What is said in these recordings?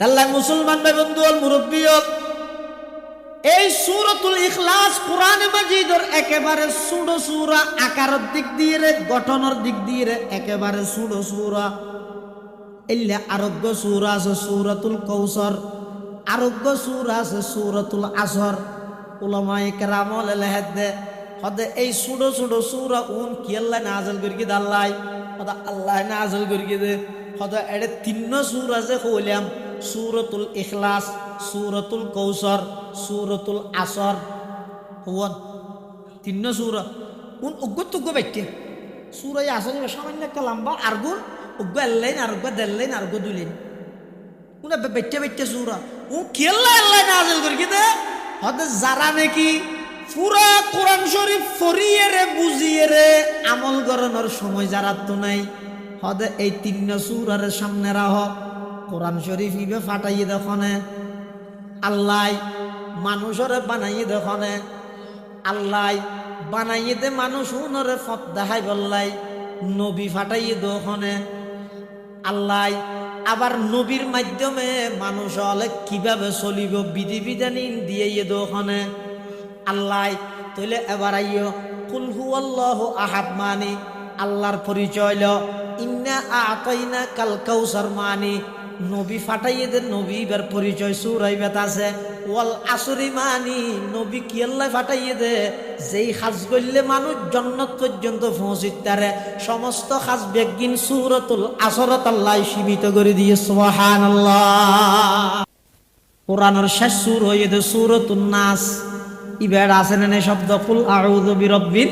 তাল্লাহ মুসলমান ভাই বন্ধু আর মুরব্বী, এই সূরাতুল ইখলাস কোরআনে মাজিদের একেবারে ছোট সূরা, আকারের দিক দিয়ে রে, গঠনের দিক দিয়ে রে একেবারে ছোট সূরা। এল্লা আরোগ্য সূরা আছে সূরাতুল কাউসার, আরোগ্য সূরা আছে সূরাতুল আসর। উলামায়ে কেরাম লেখেন দে হদে এই ছোট ছোট সূরা উন কি আল্লাহ নাযিল করি দাল্লাই, হদা আল্লাহ নাযিল করি দে হদা এডে তিন সূরা যে কইলাম, সূরাতুল ইখলাস, সূরাতুল কাউসার, সূরাতুল আসর, হুয়া তিন সূরা উন উগ্গতুগ্গ বাইতে সূরা আসর সামান্য একটা লম্বা আরগুন উগ্গ আল্লাহ আরগ্গ দেল্লাইন আরগ্গ দুইলেন উনা বাইতে বাইতে সূরা ও কি আল্লাহ নাযিল করি দে হদে যারা নাকি পুরা কোরআন শরীফ ফরিয়ে রে বুঝিয়ে রে আমল করানোর সময় যারা তো নাই, হদে এই তিন সূরার সামনে রাহ কোরআন শরীফ ইবে ফাটাইয়ে দেখনে, আল্লাহ মানুষরে বানাইয়ে দেখনে, আল্লাহ বানাইয়ে দে মানুষ উনরে ফত দেখাই বললাই, নবী ফাটাইয়ে দেখনে, আল্লাহ আবার নবীর মাধ্যমে মানুষ হলে কিভাবে চলিব বিধি বিধানী দিয়ে দেখনে, আল্লাহ তইলে এবার আইয় কুল হুয়াল্লাহু আহাদ মানি আল্লাহর পরিচয় ল, ইন্না আতাইনা কাল কাউসার মানি নবী ফাটাইয়ে দে নবীর পরিচয় সূরাইবাত আছে, ওয়াল আসরি মানি নবী কি আল্লাহ ফাটাইয়ে দে যেই কাজ করলে মানুষ জান্নাত পর্যন্ত পৌঁছিতারে সমস্ত কাজ বেগিন সূরাতুল আসরত আল্লাহ সীমিত করে দিয়ে সুবহানাল্লাহ। কোরআনের শেষ সূরা হইয়ে দে সূরাতুন নাস, ইবার আছে না শব্দ কুল আউযু বিরাব্বিন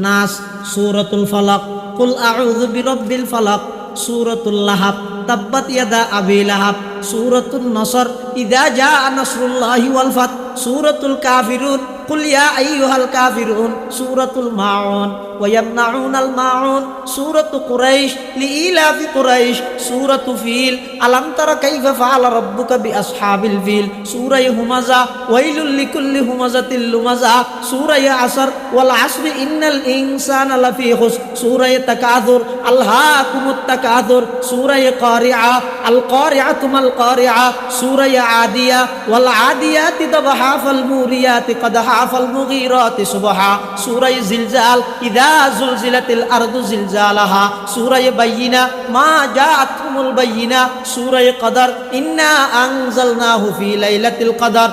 নাস, সূরাতুল ফালাক কুল আউযু বিরাব্বিল ফালাক, সূরাতুল লাহাব তাব্বাত ইয়াদা আবি লাহাব, সূরাতুন নসর ইযা জাআ নাসরুল্লাহি ওয়াল ফাত, সূরাতুল কাফিরুন কুল ইয়া আইয়ুহাল কাফিরুন, সূরাতুল মাউন ওয়া ইয়ামনাউনাল মাউন, সূরাতু কুরাইশ লিইলাফি কুরাইশ, সূরাতু ফিল আলাম তারা কাইফা ফাআলা রাব্বুকা বিআসহাবিল ফিল, সূরা হুমাযা ওয়াইলুল লিকুল্লি হুমাযাতিল লুমাযা, সূরা আসর ওয়াল আসরি ইন্নাল ইনসানা লাফি খুসর, সূরা তাকাসুর আলহাকুমুত তাকাসুর, সূরা কারিআ আল কারিআতু মাল কারিআ, সূরা আদিয়া ওয়াল আদিয়াতি দবহা ফাল মুরিয়াতি কদহা ফাল মুগীরাতি সুবহা, সূরা জিলজাল ইযা জুলজিলাতিল আরদু জিলজালাহা, সূরা বাইয়িনা মা জাআতুমুল বাইয়িনা, সূরা কদর ইন্না আনজালনাহু ফি লাইলাতিল কদর,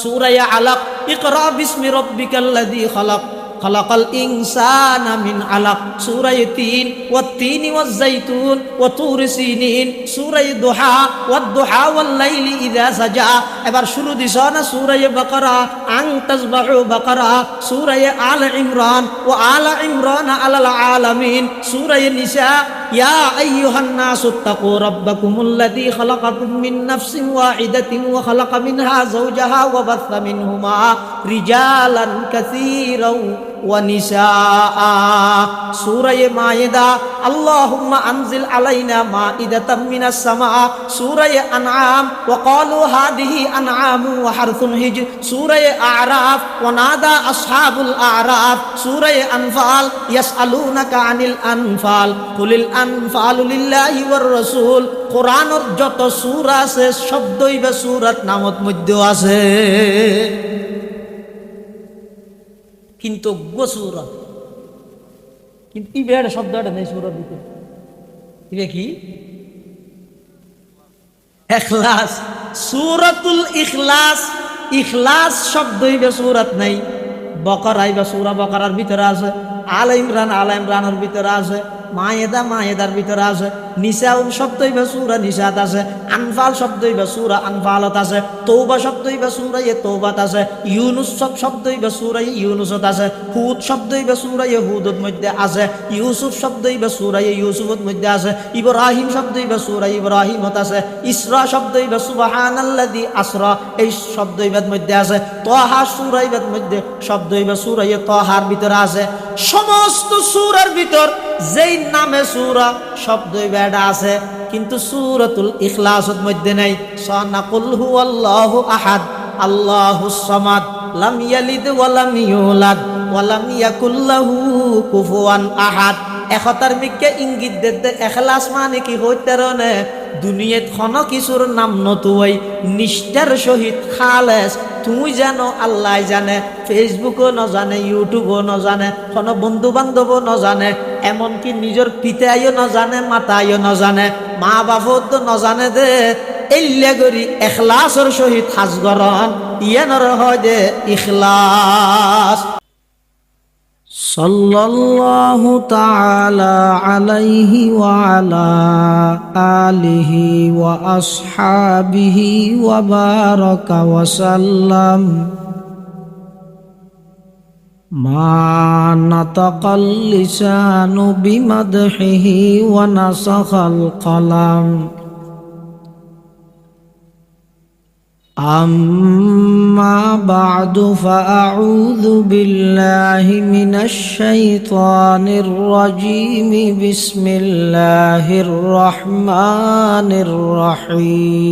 সূরা আলাক ইকরা বিসমি রাব্বিকাল্লাযী খালাক খালাকাল ইনসানা মিন আলাক, সূরা তিন ওয়াত তিনি ওয়াজ যাইতুন ওয়া তুর সিনিন, সূরা দুহা ওয়াদ দুহা ওয়াল লাইলি ইযা সাজা। এবার শুরু দিছ না সূরা বাকারা আন তাসবাহু বাকারা, সূরা আল ইমরান ওয়া আল ইমরান আলাল আলামিন, সূরা নিসা ইয়া আইয়ুহান নাসু তাকু রাব্বাকুমুল্লাযী খালাকাকুম মিন নাফসিন ওয়াহিদাতিন ওয়া খালাকা মিনহা যাওজাহা ওয়া বাসসা মিনহুমা রিজালান কাসীরাও ওয়া নিসাআ, সূরা মায়েদা আল্লাহুম্মা আনজিল আলাইনা মাইদাতাম মিনাস সামা, সূরা আনআম ওয়া ক্বালু হাদিহি আনআমু ওয়া হারসুন হিজর, সূরা আ'রাফ ওয়া নাদা আসহাবুল আ'রাফ, সূরা আনফাল ইয়াসআলুনাকা আনিল আনফাল কুলিল আনফালু লিল্লাহি ওয়ার রাসূল। কোরআনের যত সূরা আছে শব্দই বা সূরাত নামত মধ্যে আছে, কিন্তু গোসূরা কিন্তু ইবের শব্দটা নেই সূরার ভিতরে, ইবে কি ইখলাস, সূরাতুল ইখলাস, ইখলাস শব্দ ইবে সূরাত নাই, বাকারা ইবে সূরা বাকারার ভিতরে আছে, আল ইমরানের ভিতরে আছে, মায়েদার ভিতরে আছে, নিসাউন শব্দ ইবে সূরা নিসাত আছে, আনফাল শব্দ ইবে সূরা আনফালত আছে, তওবা শব্দ ইবে সূরা তওবাত আছে, ইউনুস শব্দ ইবে সূরা ইউনুসত আছে, হুদ শব্দ ইবে সূরা হুদত মধ্যে আছে, ইউসুফ শব্দ ইবে সূরা ইউসুফত মধ্যে আছে, ইব্রাহিম শব্দ ইবে সূরা ইব্রাহিমত আছে, ইসরা শব্দ ইবে সুবহানাল্লাযী আসরা এই শব্দ ইবের মধ্যে আছে, তাহা সূরা ইবের মধ্যে শব্দ ইবে সূরা তাহার ভিতরে আছে। সমস্ত সূরার ভিতর যেই নামে সূরা শব্দ বেড়া আছে, কিন্তু সূরাতুল ইখলাসের মধ্যে নাই। সানাকুল হুয়াল্লাহু আহাদ আল্লাহুস সামাদ লাম ইয়ালিদ ওয়া লাম ইউলাদ ওয়া লাম ইয়াকুল লাহু কুফুয়ান আহাদ। একতার মিকে ইঙ্গিত দেতে এখলাস মানে কি হইতে রনে দুনিয়াত কোনো কিছুর নাম নতুই নিষ্ঠার সহিত খালেস তুই জানো আল্লাহ জানে ফেসবুকও ন জানে ইউটিউবও ন জানে কোনো বন্ধু বান্ধবও ন জানে এমনকি নিজের পিতাইও ন জানে মাতাইও ন জানে মা বাপও তো ন জানে দে এল্লে করি এখলাসর সহিত হাজগরণ ইয়ানর হয় দে ইখলাস সাল্লাল্লাহু তাআলা আলাইহি ওয়া আলা আলিহি ওয়া আসহাবিহি ওয়া বারাকা ওয়া সাল্লাম মা নাতাকাল লিসানু বিমাদহিহি ওয়া নাসাখাল কলাম أما بعد فأعوذ بالله من الشيطان الرجيم بسم الله الرحمن الرحيم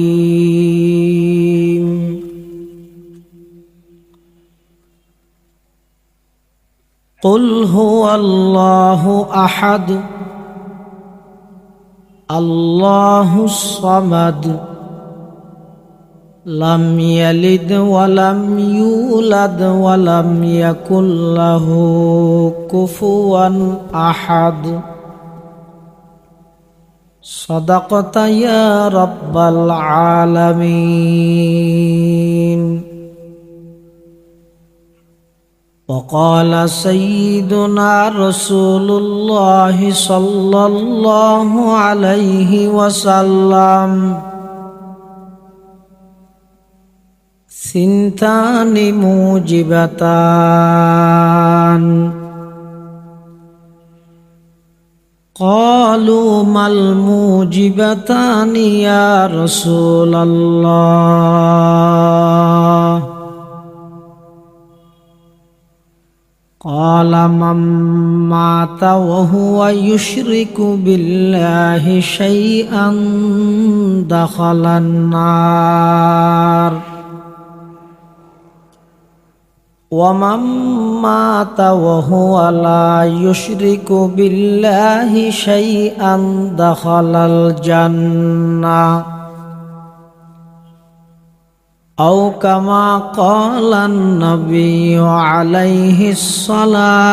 قل هو الله أحد الله الصمد لم يلد ولم يولد ولم يكن له كفوا أحد صدقت يا رب العالمين وقال سيدنا رسول الله صلى الله عليه وسلم ثنتان موجبتان قالوا ما الموجبتان يا رسول الله قال من مات وهو يشرك بالله شيئا دخل النار ومن مات وهو لا يشرك بالله شيئا دخل الجنة أو كما قال النبي عليه الصلاة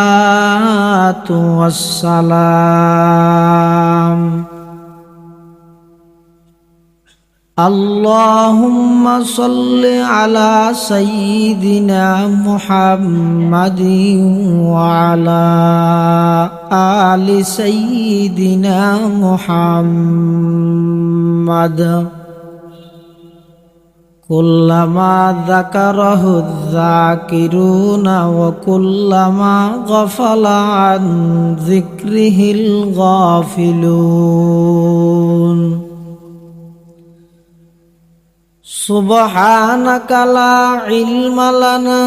والسلام اللهم صل على سيدنا محمد وعلى آل سيدنا محمد كلما ذكره الذاكرون وكلما غفل عن ذكره الغافلون سبحانك لا علم لنا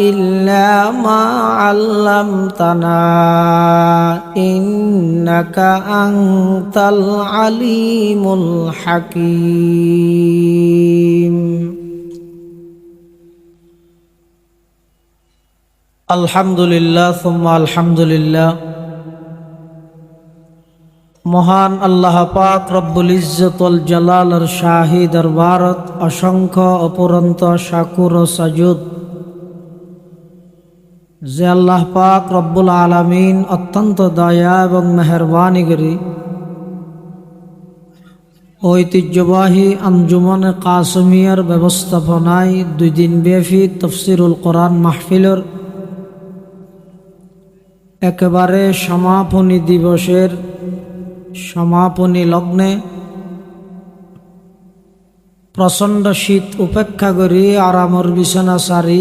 إلا ما علمتنا إنك أنت العليم الحكيم الحمد لله ثم الحمد لله মহান আল্লাহ পাক রব্বুল ইজ্জত ওয়াল জালালের শাহী দরবারত অসংখ্য অপরন্ত শাকুর ও সাজুদ যে আল্লাহ পাক রব্বুল আলামিন অত্যন্ত দয়া এবং মেহেরবানি করি ঐতিহ্যবাহী আঞ্জুমনে কাসমিয়ার ব্যবস্থাপনায় 2 দিন ব্যাপী তাফসীরুল কোরআন মাহফিলের একেবারে সমাপনী দিবসের সমাপনী লগ্নে প্রচণ্ড শীত উপেক্ষা করি আরামর বিছানা সারি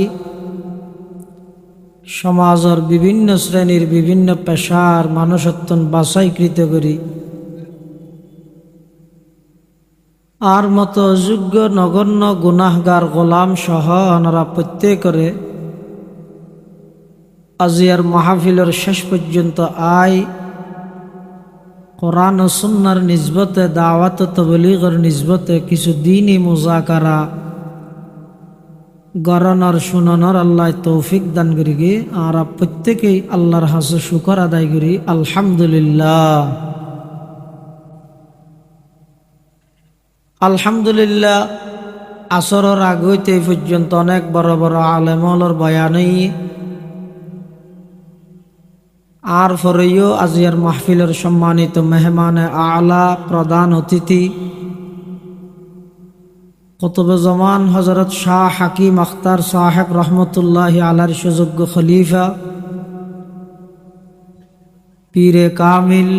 সমাজের বিভিন্ন শ্রেণীর বিভিন্ন পেশার মানুষত্বন বাছাইকৃত করি আর মতো যোগ্য নগণ্য গুনাহগার গোলাম সহ ওনারা প্রত্যেকরে আজিয়ার মাহফিলের শেষ পর্যন্ত আয় কোরআন ও সুন্নাহর নিসবতে দাওয়াত ও তাবলীগের নিসবতে কিছু দ্বীনি মুযাকারা গরনর শুননর আল্লাহ তৌফিক দান করি গে আর প্রত্যেকেই আল্লাহর হাসে শুকর আদায় করি আলহামদুলিল্লাহ। আলহামদুলিল্লাহ, আসরের আগ হইতে এই পর্যন্ত অনেক বড় বড় আলেমলর বয়ানই আর ফরেও আজিয়ার মাহফিলের সম্মানিত মেহমানে আলা প্রধান অতিথি কুতুবে জামান হযরত শাহ হাকিম আখতার সাহেব রহমতুল্লাহ আলার সুযোগ্য খলিফা পীরে কামিল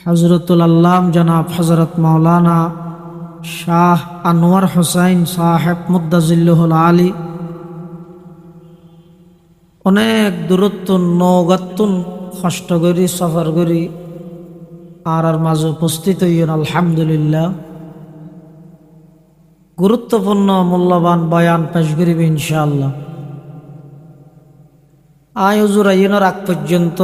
হযরতুল আল্লাম জনাব হযরত মাওলানা শাহ আনোয়ার হোসাইন সাহেব মুদ্দাজিল্লুহুল আলী অনেক দূরত্ব নৌগাত্তুন কষ্ট করি সফর করি আর মাঝে উপস্থিত হইন আলহামদুলিল্লাহ। গুরুত্বপূর্ণ মূল্যবান বয়ান পেশ করিবে ইনশাআল্লাহ। আয় হুজুর আইনের আগ পর্যন্ত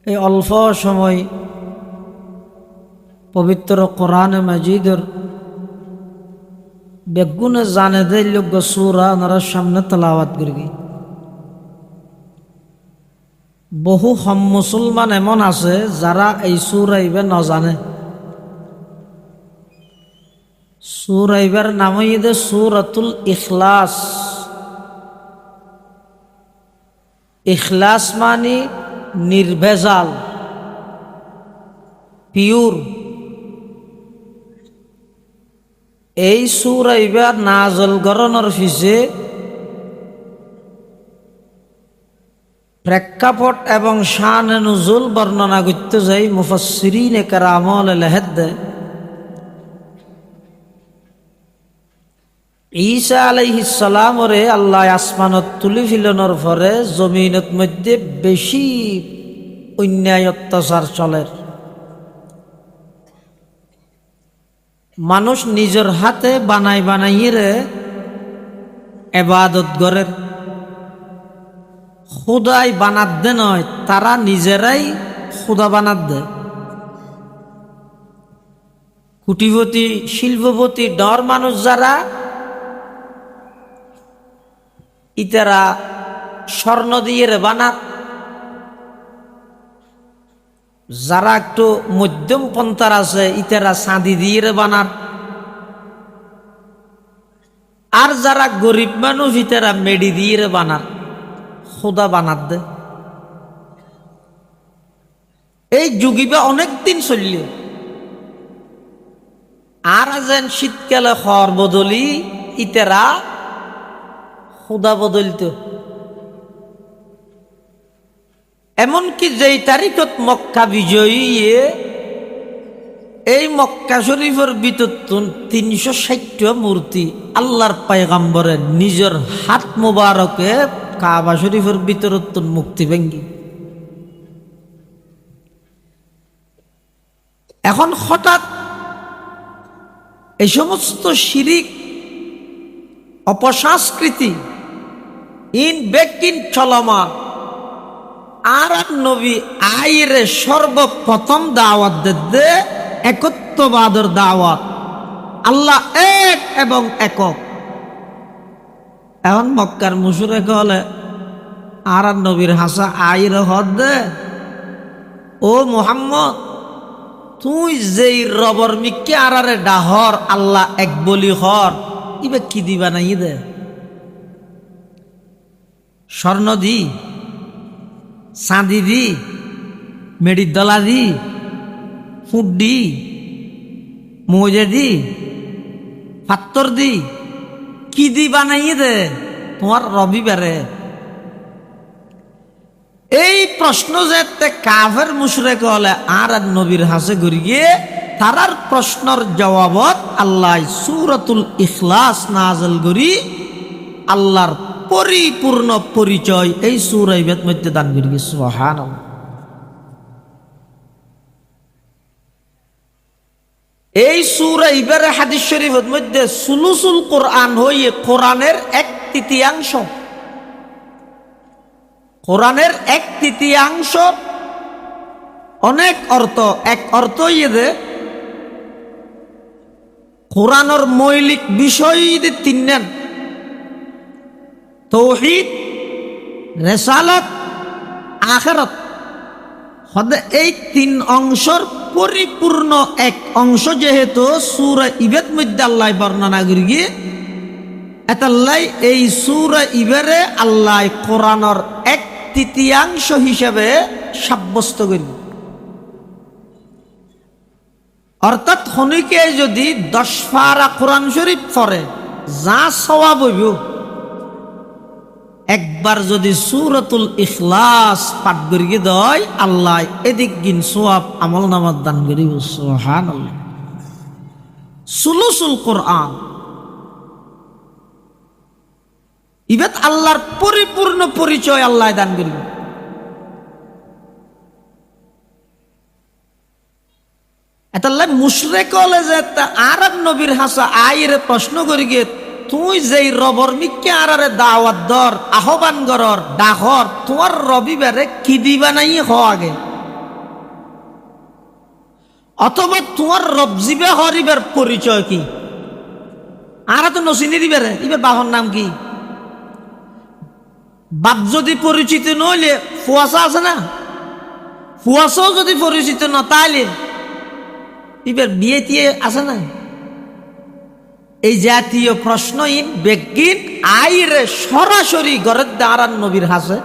এই অল্প সময় পবিত্র কোরআনে মাজিদের বেগুনে জানে দেয় লোক সূরা ওনারা সামনে তেলাওয়াত করি। বহু হম মুসলমান এমন আছে যারা এই সূরা ইবে না জানে। সূরা ইবার নাম হইছে সূরাতুল ইখলাস। ইখলাস মানে নির্ভেজাল, পিওর। এই সূরা ইবার নাজল গরনের ফিসে প্রেক্ষাপট এবং শান-এ নুজুল বর্ণনা করতে যাই মুফাসসিরিনে কেরামল লেহেদ ঈসা আলাইহিস সালাম রে আল্লাহ আসমানত তুলি ফিলনের পরে জমিনত মধ্যে বেশি অন্যায় অত্যাচার চলে। মানুষ নিজের হাতে বানাইয়ে এবাদত করে, খুদাই বানাত দে নয়, তারা নিজেরাই খুদা বানাত দে। কুটিপতি শিল্পপতি ডর মানুষ যারা ইতারা স্বর্ণ দিয়ে বানাত, যারা একটু মধ্যম পন্থার আছে ইতারা চাঁদি দিয়ে বানাত, আর যারা গরিব মানুষ ইতারা মেডি দিয়ে বানাত, খোদা বানাত দে। এই যুগিবা অনেক দিন চললে আর যেন শীতকালে খর বদলি ইতারা খুদা বদলিত। এমনকি যেই তারিখত মক্কা বিজয়ী এই মক্কা শরীফের ভিতর ৩৬০টা মূর্তি আল্লাহর পয়গম্বরের নিজের হাত মুবারকে কাবা শরীফের ভিতরত মুক্তি ভেঙ্গি। এখন হঠাৎ এই সমস্ত শিরিক অপসংস্কৃতি ইন বেকিন চলমান আর নবী আইরে সর্বপ্রথম দাওয়াত দে একত্ববাদের দাওয়াত, আল্লাহ এক এবং একক। এখন মক্কার মুশরিক হলে আর নবীর হাসা আইরে হদ দে, ও মুহাম্মদ তুই যেই রবর মিকে আরারে ডাহর আল্লাহ এক বলি হর, ইবে কি দিবা নাই দে? স্বর্ণ দি, চাঁদি দি, মেডির দলা দি, ফুট দি, মৌজে দি, পাত্তর দি, কি দি বানাই দে তোমার রবিবারে? এই প্রশ্ন যে কাফের মুশরিক হলে আর নবীর হাসে ঘুরি গিয়ে তারার প্রশ্নের জবাবত আল্লাহ সূরাতুল ইখলাস নাযিল করি আল্লাহর পরিপূর্ণ পরিচয় এই সূরা ইবের মধ্যে দান করি। সুবহানাল্লাহ। এই সূরা ইবের হাদিস শরীফের মধ্যে সুলুসুল কোরআন হইয়ে কোরআনের 1/3 কোরআনের 1/3 অনেক অর্থ। এক অর্থ ইয়ে কোরআনের মৌলিক বিষয় তিনজন: তৌহিদ, রিসালাত, আখিরাত। এই তিন অংশের পরিপূর্ণ এক অংশ যেহেতু সূরা ইবের মধ্যে আল্লাহ বর্ণনা করি গিয়ে, এতাল্লাই এই সূরা ইবেরে আল্লাহ কোরআনের এক তৃতীয়াংশ হিসেবে সাব্যস্ত করি। অর্থাৎ খনিকে যদি 10 পারা কোরআন শরীফ পড়ে যা সওয়াব হইব, একবার যদি সূরাতুল ইখলাস পাঠ করিয়ে দেয় আল্লাহ এদিক গিন সওয়াব আমল নামাত দান করিব। সুবহানাল্লাহ। সুলুসুল কোরআন ইবাদ আল্লাহর পরিপূর্ণ পরিচয় আল্লাহ দান করিব। এতাল্লাই মুশরিক হলে যে আরব নবীর হাসা আইরে প্রশ্ন করি গিয়ে, তুই যেই রবর মিকে আরারে দাওয়াত দর আহ্বান করর ডাকর, তোমার রবিবারে কি দিবা নাই হ আগে, অথবা তোমার রব জিবে হরিবার পরিচয় কি? আরা তো নসিনি দিবারে, ইবার বাহর নাম কি? বাপ যদি পরিচিত নইলে ফুয়াশা আছে না, ফুয়াশাও যদি পরিচিত না তাইলে ইবার বিয়ে টিয়ে আছে না। এই জাতীয় প্রশ্নহীন বেগিন আইরে সরাসরি ঘরের দাঁড়ান নবীর হাসে,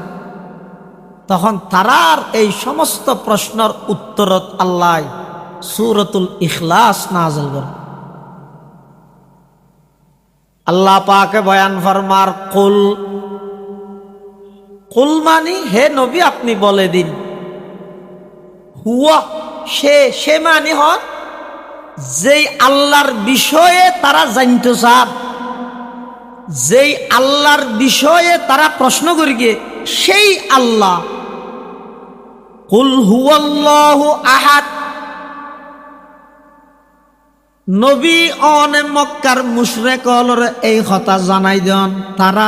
তখন তারার এই সমস্ত প্রশ্নের উত্তরত আল্লাহ সূরাতুল ইখলাস নাযিল করেন। আল্লাহ পাকে বয়ান ফরমার, কুল, কুল মানি হে নবী আপনি বলে দিন, হুয়া সে মানি হন যেই আল্লাহর বিষয়ে তারা জানতে চান, যেই আল্লাহর বিষয়ে তারা প্রশ্ন করি গিয়ে সেই আল্লাহ। কুল হুয়াল্লাহু আহাদ। নবী অনে মক্কার মুশরিকদের এই কথা জানাই দেন, তারা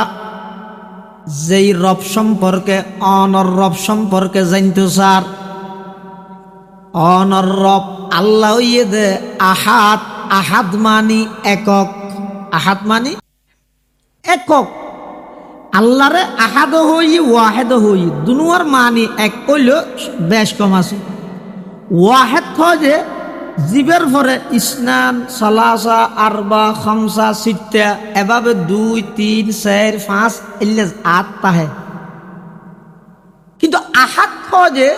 যেই রব সম্পর্কে অনর রব সম্পর্কে জানতে চান। অনর রব আল্লাহ ইয়ে দে আহাদ। আহাদ মানি একক। আহাদ মানি একক। আল্লাহরে আহাদ হই ওয়াহেদ হই দুনুয়ার মানি এক কইল বেশ কম আছে। ওয়াহেদ যে জীবের পরে ইসনান সালাসা আরবা খামসা সিত্তা এভাবে 2 3 4 5 এলে 8 তাহে। কিন্তু আহাদ যে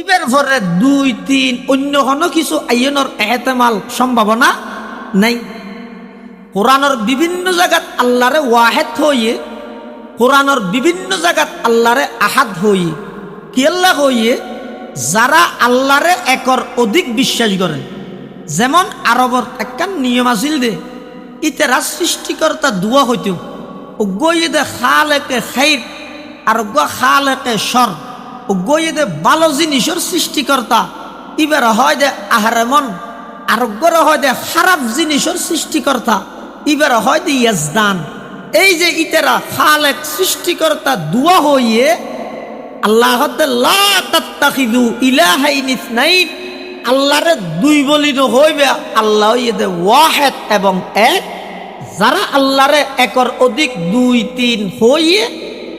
ইবের পরে 2 3 অন্য কোনো কিছু আইনের এহতেমাল সম্ভাবনা নাই। কোরআনের বিভিন্ন জায়গাত আল্লাহরে ওয়াহেদ হইয়ে, কোরআনের বিভিন্ন জায়গাত আল্লাহরে আহাদ হইয়ে। কি আল্লাহ হইয়ে? যারা আল্লাহরে একর অধিক বিশ্বাস করে। যেমন আরবর একখান নিয়ম আছিল দে, ইতারা সৃষ্টিকর্তা দুয়া হইত গইয়ে দে খালেকে খাইর আর খালেকে সর। গইয়ে দে ভালো জিনিসের সৃষ্টিকর্তা, ইবার হয় দে আহরেমন। আর হয় দে খারাপ জিনিসের সৃষ্টিকর্তা, ইবার হয় দে ইয়াজদান। এই যে ইতারা খালেক সৃষ্টিকর্তা দুয়া হইয়ে আল্লাহ লা তাত্তাখিযু ইলাহাইন ইসনাইন, আল্লাহরে 2 বলিনো হইবে। আল্লাহ ইয়ে ওয়াহেদ এবং এক। যারা আল্লাহরে একর অধিক 2 3 হইয়ে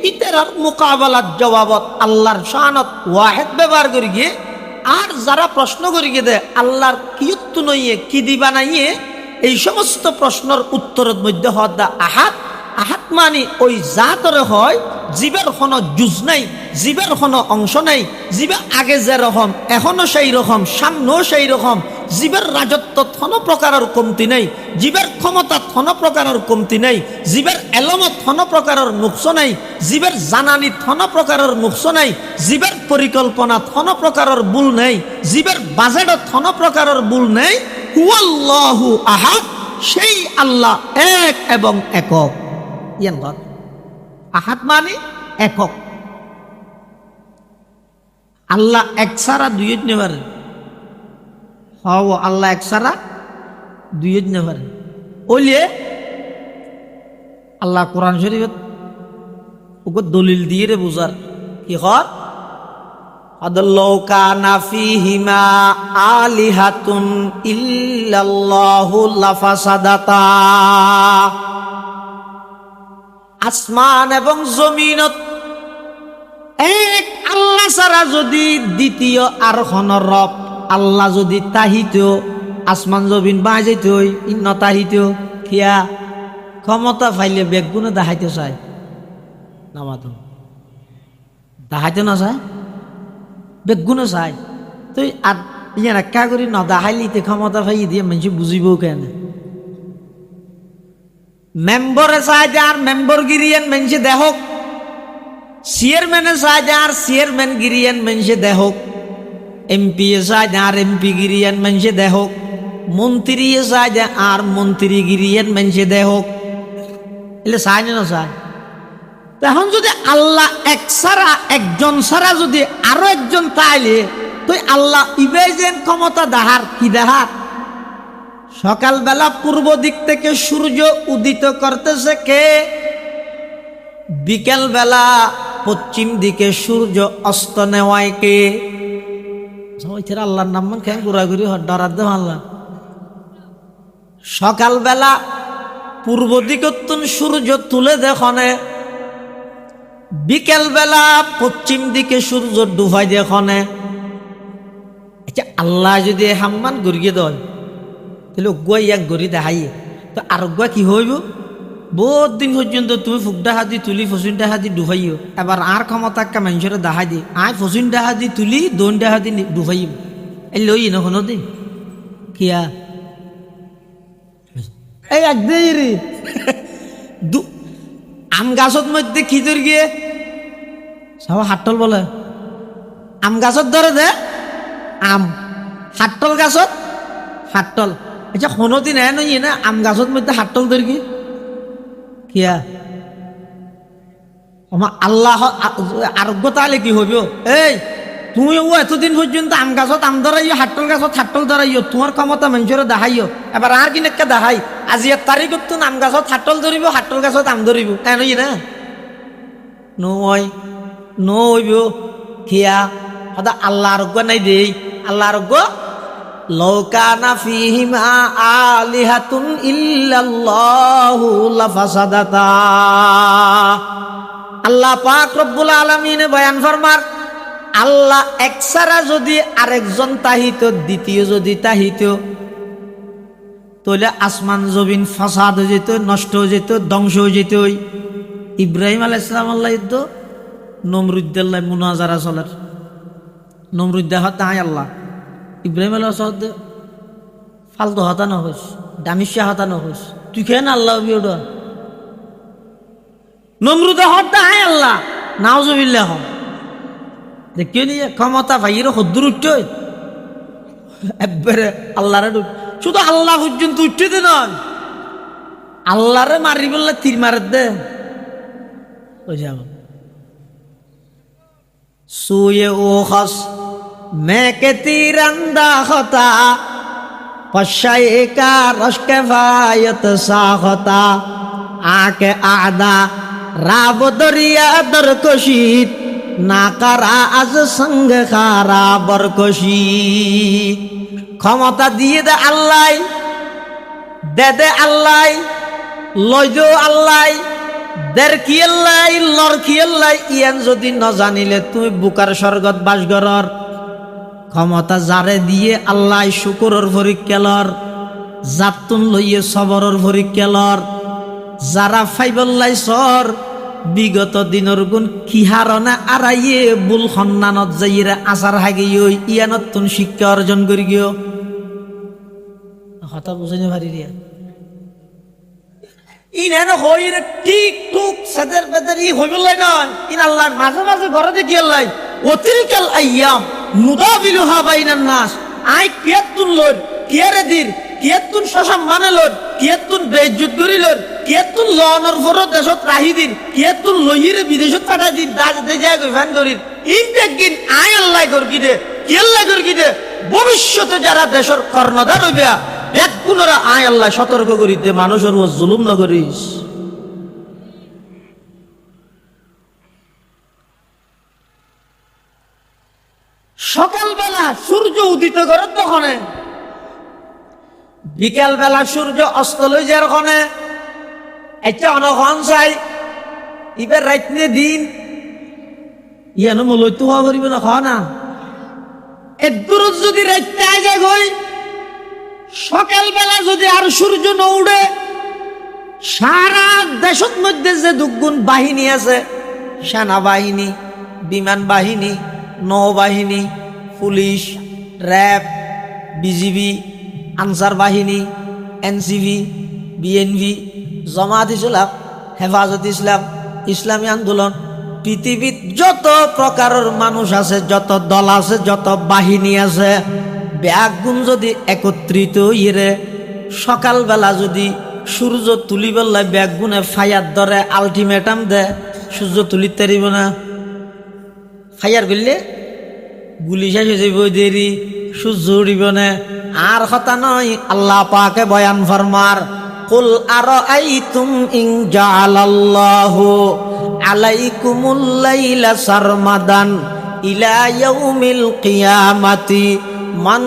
ইতারার মোকাবেলার জবাবত আল্লাহর শানত ওয়াহেদ ব্যবহার করি গিয়ে, আর যারা প্রশ্ন করি গিয়ে দে আল্লাহর কিয়ত্ত নইয়ে কি দিবা নাইয়ে, এই সমস্ত প্রশ্নের উত্তরের মধ্যে হদা আহাদ। আহাদ মানে ওই জাতরে হয় জীবের কোনো জুজ নাই, জীবের কোনো অংশ নাই। জীবে আগে যে রকম এখনো সেই রকম, সামনেও সেই রকম। জীবের রাজত্ব কোনো প্রকারের কমতি নেই, জীবের ক্ষমতা কোনো প্রকারের কমতি নেই, জীবের এলমত কোনো প্রকারের নুকস নাই, জীবের জানানি কোনো প্রকারের নুকস নাই, জীবের পরিকল্পনা কোনো প্রকারের ভুল নেই, জীবের বাজেটত কোনো প্রকারের ভুল নেই। হুয়াল্লাহু আহাদ, সেই আল্লাহ এক এবং একক। ইয়ান আহাদ মানে একক। আল্লাহ এক ছাড়া 2 হইতে পারে। হও আল্লাহ এক ছাড়া 2 হইতে পারে। ওলিয়ে আল্লাহ কোরআন শরীফত ওকে দলিল দিয়ে রে বুঝার কি হর আদাল্লাহু কানা ফীহিমা আলিহাতুন ইল্লাল্লাহু লাফাসাদাতা। আসমান এবং জমিনত এক আল্লাহ ছাড়া যদি দ্বিতীয় আর কোন রব আল্লাহ যদি তাহিত, আসমান জমিন বাজাইত ইন্ন তাহিত কিয়া ক্ষমতা পাইলে বেগুনে দেখাইতে চায় না, মাতো দেখাইতে না চায়, বেগুনে চায়। তুই আর ইয়ে রাখা করি ন দেখাইলিতে ক্ষমতা পাই দিয়ে মানুষ বুঝিব কেন? মেম্বরে চায় যে আর মেম্বর গিরিয়েন মানুষে দেহক, চেয়ারম্যানে চায় যে আর চেয়ারম্যান গিরিয়েন মানুষে দেহক, এমপি চায় যে আর এমপি গিরিয়েন মানুষে দেহক, মন্ত্রী চায় যে আর মন্ত্রী গিরিয়েন মানুষে দেহক। এলে চায় না চায়? এখন যদি আল্লাহ এক ছাড়া একজন ছাড়া যদি আরো একজন তাইলে তুই আল্লাহ ইবে যেন ক্ষমতা দেহার কি দেহার? সকালবেলা পূর্ব দিক থেকে সূর্য উদিত করতেছে কে? বিকেল বেলা পশ্চিম দিকে সূর্য অস্ত নেওয়ায় কে? আল্লাহর নাম খেয়ে ঘুরাঘুরি ডরার দে আল্লাহ। সকালবেলা পূর্ব দিকত্তন সূর্য তুলে দেখনে, বিকেল বেলা পশ্চিম দিকে সূর্য ডুবাই দেখনে। আচ্ছা আল্লাহ যদি হাম্মান গড়িয়ে দেয় তাহলে অগুয়া ইয়াক গড়ি দেখাই তো আর অগুয়া কি হইব? বহুত দিন পর্যন্ত তুমি ফুকডা হাতি তুলি ফসিনটা হাতি ডুবাইও, এবার আর ক্ষমতা একটা মানুষের দেখাই দি আয় ফসিনটা হাতি তুলি দোনটা হাতি ডুবাইব। এই লই না কোনো দিন কিয়া এই একদিন আম গাছত মধ্যে কি ধর গিয়ে সব হাটল বলে আম গাছত ধরে দে আম, হাটল গাছত হাটল। আচ্ছা কোনোদিন এ নই না আম গাছত মধ্যে হাটল ধর গিয়ে কিয়া আমার আল্লাহ আরোগ্য তাহলে কি হইব? এই তুমি ও এতদিন পর্যন্ত আম গাছত আম ধরাইও, হাটল গাছত হাটল ধরাইও, তোমার ক্ষমতা মানুষের দেখাইও, এবার আর কিনেকা দেখাই আজি এক তারিখ তো আম গাছত হাটল ধরিব, হাটল গাছত আম ধরিব নই না? নয় নইব খিয়া সদা আল্লাহ আরোগ্য নাই দেই। আল্লাহ আরোগ্য লাউ কানা ফীহিমা আলিহাতুন ইল্লাল্লাহু লাফাসাদাতা। আল্লাহ পাক রব্বুল আলামিন বয়ান ফরমার আল্লাহ এক ছাড়া যদি আরেকজন তাহিত, দ্বিতীয় যদি তাহিত তাহলে আসমান জমিন ফাসাদ হয়ে যেত, নষ্ট হয়ে যেত, ধ্বংস হয়ে যেত। ইব্রাহিম আলাইহিস সালাম আল্লাহ তো নমরুদ্দাল্লাহ মুনাজারা চলার নমরুদ্দাহ তাই আল্লাহ ইব্রাহিম আলাইহিস সালাম ফালতু হতা না হইস, দামিশা হতা না হইস, তুই কেন আল্লাহ বিয়োড নমরুদে হত্যা হায় আল্লাহ নাউজুবিল্লাহ। দেখিও নি ক্ষমতা ভাইয়ের হদ্দুর উঠতে একবারে আল্লাহরে শুধু আল্লাহ পর্যন্ত উঠতে দে নয়, আল্লাহরে মারি বললে তীর মারে দে ওই যাব সুয়ে ও খস মেকে তীর আন্দা হতা পশায়ে কা রশকে ফায়ত সা হতা আকে আদা রাব দরিয়া দরকশিত না কারা আজ সঙ্গ খারা বরকশি। ক্ষমতা দিয়ে দে আল্লাহ, দে দে আল্লাহ, লই দো আল্লাহ, দের কি আল্লাহ, লর কি আল্লাহ। ইয়ান যদি ন জানিলে তুই বুকার স্বর্গত বাস গরর। ক্ষমতা যারে দিয়ে আল্লাহ শুকুরর পরীক্ষা লর, জাতুন লইয়ে সবরর পরীক্ষা লর। যারা ফাইবল্লাই সর বিগত দিনের গুণ কিহারণে আড়াইয়ে বুল সন্নানত যাইরে আচার হাগিয়ে ইয়ানত তুন শিক্ষা অর্জন করি গিয়ে কথা বুঝাইতে পারি রিয়া ইন হইরে ঠিক টুক সাদের বেদের ই হইবল্লাই নয়। ইন আল্লাহ মাঝে মাঝে ঘরে দেখি আল্লাহ অতিরিকাল আইয়াম নুদাবিলুহা বাইনান নাস। আই কিয়াতুন লর কিয়ারে দির কিয়াতুন সসম্মানে লর কিয়াতুন বেইজ্জত করি লর কিয়াতুন লনের ফর দেশত রাহি দিন কিয়াতুন লহিরে বিদেশত পাঠাই দিন দাজ দে যায় গফান করিন ইন দেখিন আই আল্লাহ করকি দে কি আল্লাহ করকি দে ভবিষ্যতে যারা দেশের কর্ণধার হইবা এক গুণরা আই আল্লাহ সতর্ক করি দে মানুষের ও জুলুম না করিস। সকালবেলা সূর্য উদিত করে তখন, বিকাল বেলা সূর্য অস্ত লই যার ওখানে একটা অনখন চাই এবার রাত্রে দিন ইয়ানো মলৈ তো হওয়া করিব না খাওয়া না এদূর যদি রাত্রে আগে গই সকালবেলা যদি আর সূর্য ন উঠে সারা দেশের মধ্যে যে দুগুণ বাহিনী আছে, সেনাবাহিনী, বিমান বাহিনী, নৌবাহিনী, পুলিশ, র্যাব, বিজিবি, আনসার বাহিনী, এনসিবি, বিএনপি, জামাত ইসলাম, হেফাজত ইসলাম, ইসলামী আন্দোলন, পৃথিবীর যত প্রকারের মানুষ আছে, যত দল আছে, যত বাহিনী আছে, ব্যাগুণ যদি একত্রিত ইয়ে সকালবেলা যদি সূর্য তুলি বললে ব্যাগুনে ফায়ার ধরে আলটিমেটাম দে সূর্য তুলিতে পারিব না, ফায়ার করলে গুলি শেষ হয়ে যাইব, দেরি সূর্য উড়িব না। আর কথা নয়, আল্লাহ পাকে বয়ান ফরমার কুল আরাআইতুম ইন জাআলাল্লাহু আলাইকুমুল লাইলা সারমাদান ইলা ইয়াউমিল কিয়ামাতি মান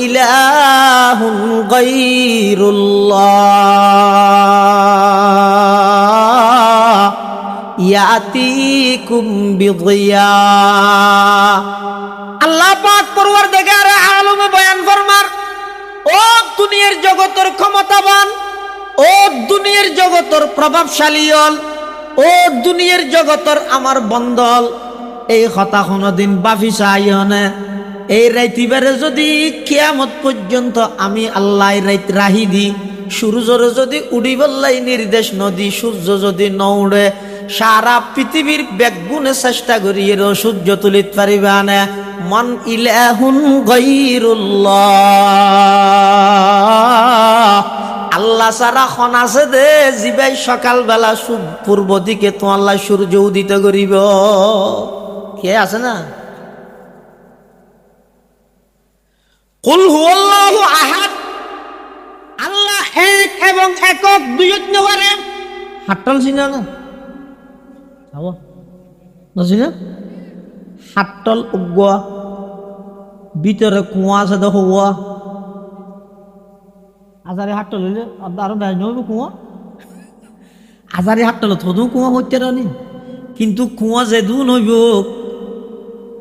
ইলাহুন গায়রুল্লাহ ইয়াতিকুম বিদিয়া। আল্লাহ পাক পরওয়ারদিগার আলমে বয়ান ফরমার, ও দুনিয়ার জগতের ক্ষমতাবান, ও দুনিয়ার জগতের প্রভাবশালী হল, ও দুনিয়ার জগতের আমার বন্ধল, এই কথা কোনদিন বাফি চাইনে এই রাইতিবারে যদি কিয়ামত পর্যন্ত আমি আল্লাহ রাইত রাহি দি, সূর্যর যদি উড়িবল্লাই নির্দেশ নদী, সূর্য যদি নৌড়ে সারা পৃথিবীর ব্যাগুনে চেষ্টা করি এর সূর্য তুলিত পারিবা না। মান ইলাহুন গায়রুল্লাহ, আল্লাহ সারা খন আছে দে জিবাই সকালবেলা পূর্ব দিকে তো আল্লাহ সূর্য উদিত করিব, কে আছে না? কুল হুয়াল্লাহু আহাদ, আল্লাহ এক এবং একক, দুই নম্বরে হাটল চিনা না না হাটল উগোয়া ভিতরে কুয়া আছে দেখো, আজারে হাটল হইলে আরো বেশ নইব কুয়া, আজারে হাটল থদু কুয়া হইতে রানি, কিন্তু কুয়া যে দু নইব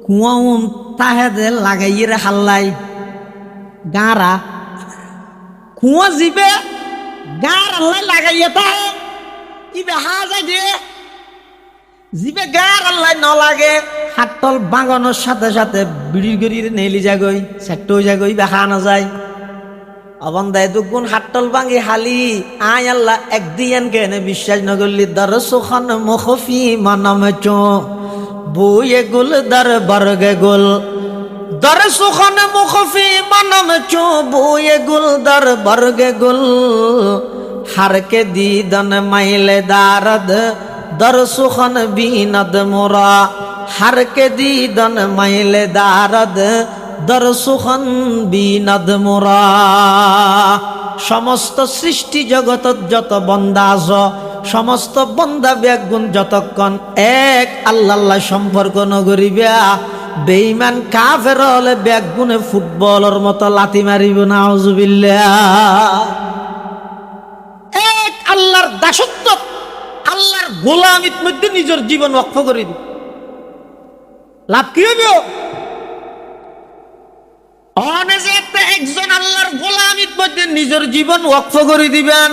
কুয়া তাহে লাগাইয়ে হাল্লাই গাঁরা কুয়া জিবে গাঁর আল্লাহ লাগাইয়ে তাহে ইবে হা যায় দিয়ে জিবে গার আল্লাহ ন লাগে হাতল বাগানোর সাথে সাথে বিড়ির গড়ির নেলি যাগই সেট যাগই দেখা না যায় অবন্দায় দুগুণ হাতল ভাঙি হালি আয় আল্লাহ একদিন কেনে বিশ্বাস নগরলি দর সুখন মুখফি মানমে চো বইয়ে গুল দর বর্গে গুল দর সুখন মুখফি মানমে চো বইয়ে গুল দর বর্গে গুল হারকে দি দন মাইলে দারদ দর সুখন বিনদ মোরা হারকে দি দন মাইলে দারদ দর সুখন বিনদ মোরা। সমস্ত সৃষ্টি জগতত যত বন্দা আস, সমস্ত বন্দা ব্যাগুণ যতক্ষণ এক আল্লাহ সম্পর্ক নগরিবা, বেঈমান কাফের হলে ব্যাগুণে ফুটবলের মতো লাথি মারিব না। আউযুবিল্লাহ। এক আল্লাহর দাসত্ব, আল্লাহর গোলামির মধ্যে নিজের জীবন ওয়াকফ করে দিবে, লাভ কি হবে? একজন আল্লাহর গোলামির মধ্যে নিজের জীবন ওয়াকফ করে দিবেন,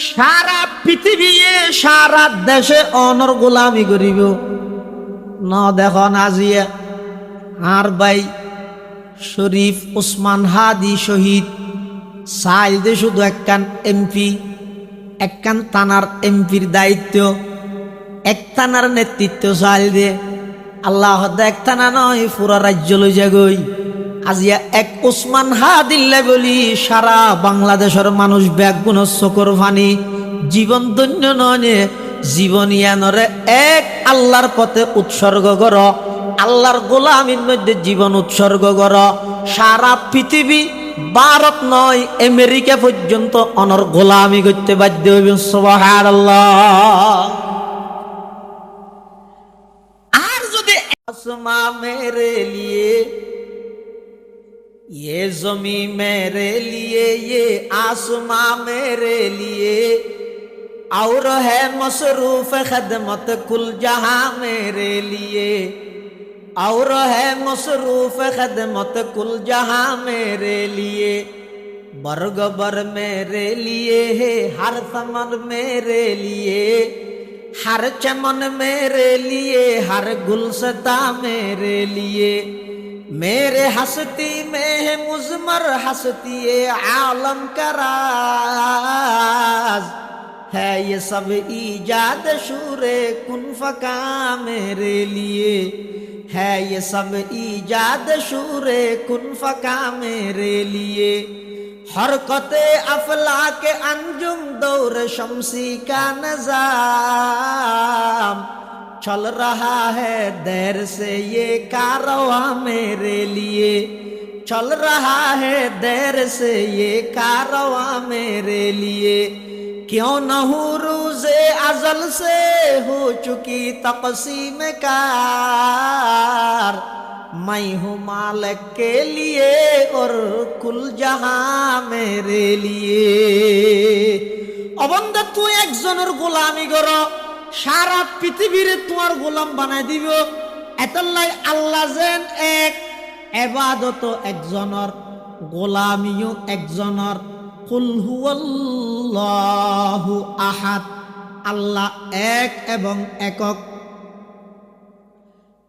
সারা পৃথিবী সারা দেশে অনর গোলামি করিব না। দেখুন আজিয়া আর ভাই শরীফ ওসমান হাদি শহীদ সাইল দে শুধু একখান এমপি, একখান থানার এমপির দায়িত্ব, এক থানার নেতৃত্ব সাইল দে আল্লাহ এক থানা নয় পুরা রাজ্য লই যাগই। আজিয়া এক ওসমান হাদিল্লা বলি সারা বাংলাদেশের মানুষ ব্যাগুণ চকর ফানি জীবন ধন্য নয়, জীবন ইয়ানরে এক আল্লাহর পথে উৎসর্গ কর, আল্লাহর গোলামির মধ্যে জীবন উৎসর্গ কর। সারা পৃথিবী ভারত নয় আমেরিকা পর্যন্ত অনর গোলামি করতে বাধ্য হইবেন। সুবহানাল্লাহ। আর যদি आसमां मेरे लिए, ये ज़मी मेरे लिए, ये आसमां मेरे लिए, और है मसरूफ खदमत कुल जहां मेरे लिए, और है मसरूफ खदमत कुल जहां मेरे लिए, बरगबर मेरे लिए है, हर समर मेरे लिए, हर चमन मेरे लिए, हर गुलसता मेरे लिए, मेरे हस्ती में है मुजमर हस्ती आलम का राज, है ये सब ईजाद शूरे कुन फका मेरे लिए, है ये सब ईजाद शूरे कुन फका मेरे लिए, हरकते अफला के अंजुम दौर शमसी का निज़ाम, चल रहा है देर से ये कारवा मेरे लिए, चल रहा है देर से ये कारवा मेरे लिए, क्यों न हूँ रोज़े अज़ल से हो चुकी तक़सीम कार, मैं हूँ मालिक के लिए और कुल जहां मेरे लिए। অবন্ধা তুই একজনের গোলামি করো, সারা পৃথিবীরে তোমার গোলাম বানাই দিব। এতলাই আল্লাহ যেন এক, ইবাদত একজনের, গোলামিও একজনের। কুল হুয়াল্লাহু আহাদ, আল্লাহ এক এবং একক।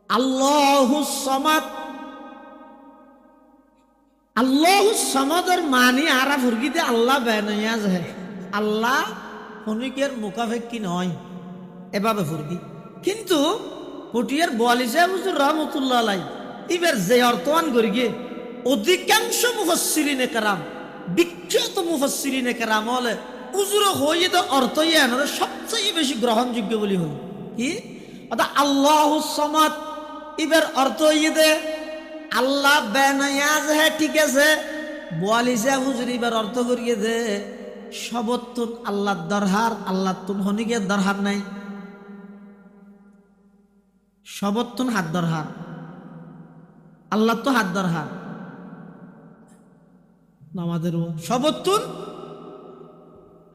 আল্লাহুস সামাদ, আল্লাহুস সামাদের মানি আরা ফুরগিতে আল্লাহ বেনয়াজ হে, আল্লাহ হনিকের মুখাফেক্ষি নয়, এভাবে ফুরগি। কিন্তু পটিয়ার বোয়ালি সাহেব হুজুর রহমতুল্লাহ আলাই এবার যে অর্থমান করি গিয়ে অধিকাংশ মুফাসসিরিনে কেরাম, বিখ্যাত মুফাসসিরিনে কেরাম হলে হুজুর হয়ে তো অর্থ ইয়ানোর সবচেয়ে বেশি গ্রহণযোগ্য বলি হল কি অর্থাৎ আল্লাহুস সামাদ। এবার অর্থ হয়ে দে আল্লাহ বেনয়াজ হে, ঠিক আছে। বোয়ালি সাহেব হুজুর এবার অর্থ করিয়ে দে সবতুন আল্লাহ দরহার, আল্লাহ তুন হনিকের দরহার নাই, সবতুন হাত দরহার, আল্লাহ তো হাত দরহার। আমাদের সবতুন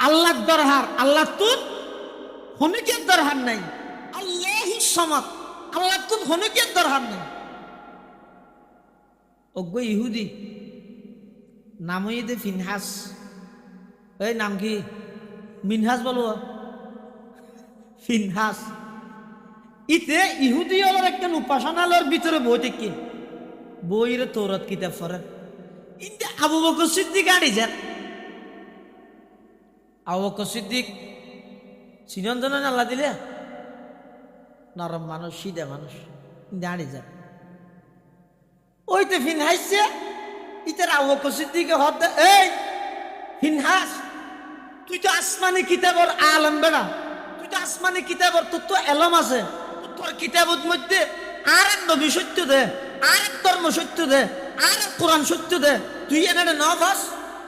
আল্লাহ দরহার, আল্লাহ তুন হনিকের দরহার নাই। আল্লাহুস সামাদ, আল্লাহ তুন হনিকের দরহার নাই। অজ্ঞ ইহুদি নাম হইতে ফিনহাস, এই নাম কি মিনহাস বলো, ফিনহাস। ইতে ইহুদি হলো একটা উপাসনালয়ের ভিতরে বই থেকে বইরে তৌরাত কিতাব পড়ে। ইনতে আবু বকর সিদ্দিক আড়ি যান, আবু বকর সিদ্দিক চিরঞ্জন আল্লাহ দিলে নরম মানুষ, সিধা মানুষ, দাঁড়ি যান। ওইতে ফিনহাসছে, ইতার আবু বকর সিদ্দিকে হদ, এই ফিনহাস তুই তো আসমানি কিতাবর আলম বেড়া, তুই তো আসমানি কিতাবর, তোর তো এলম আছে, তোর কিতাবত মধ্যে আর এক নবী সত্য দে, আর এক ধর্ম সত্য দে, আর এক কোরআন সত্য দে, তুই এনে নফাস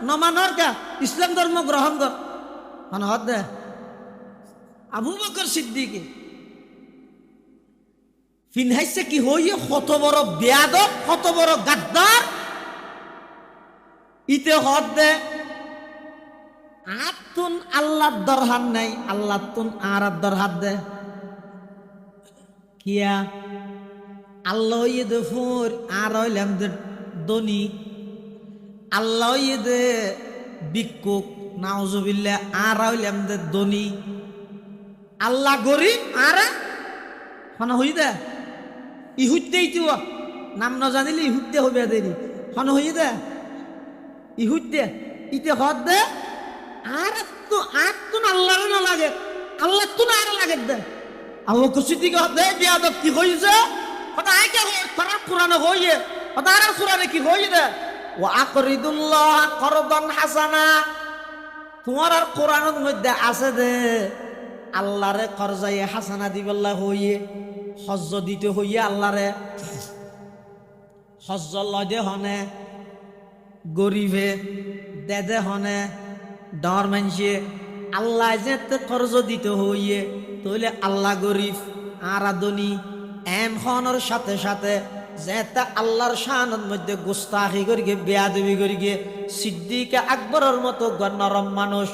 নমানর কা ইসলাম ধর্ম গ্রহণ কর, মানে হদ দে। আবু বকর সিদ্দিকে ফিনহাসে কি হইয়ে কত বড় বেয়াদব, কত বড় গাদ্দার। ইতে হদ দে আতুন আল্লাহর দরহার নাই, আল্লাহ তুন আর দরহার দে কিয়া। আল্লাহ দে ফুর আর হইলাম দে দনি, আল্লাহ দে ভিক্ষুক নাউজুবিল্লাহ আর হইলাম দে দনি। আল্লাহ গরিব আর হন হই দে ইহুদ্দেই তো নাম ন জানিলে ইহুদ্দে হইবে দেরি, হন হই দে ইহুদ্দে। ইতে হদ দে আর তো আল্লাহর না লাগে, আল্লাহ তো না আর লাগে দে। আবু বকর সিদ্দিক দে বিয়াদব কি হইছে, কথা আইকে কোরআন কোরআনে হইয়ে, কথা আর কোরআনে কি হই দে ওয়া আকরিদুল্লাহ করদান হাসানা। তোমার আর কোরআনের মধ্যে আছে দে আল্লাহরে করজায়ে হাসানা দিবেল্লাহ হইয়ে, হজ্জ দিতে হইয়ে আল্লাহরে হজ্জ লদে হনে, গরিবে দেদে হনে, ডর মানছে আল্লাহ যে কর্জ দিতে হইয়ে, তাহলে আল্লাহ গরিব আর আদনি এনখনের সাথে সাথে যেটা আল্লাহর শানের মধ্যে গুস্তাখি করি গিয়ে বেয়াদবি করি গিয়ে সিদ্দিক আকবরের মতো নরম মানুষ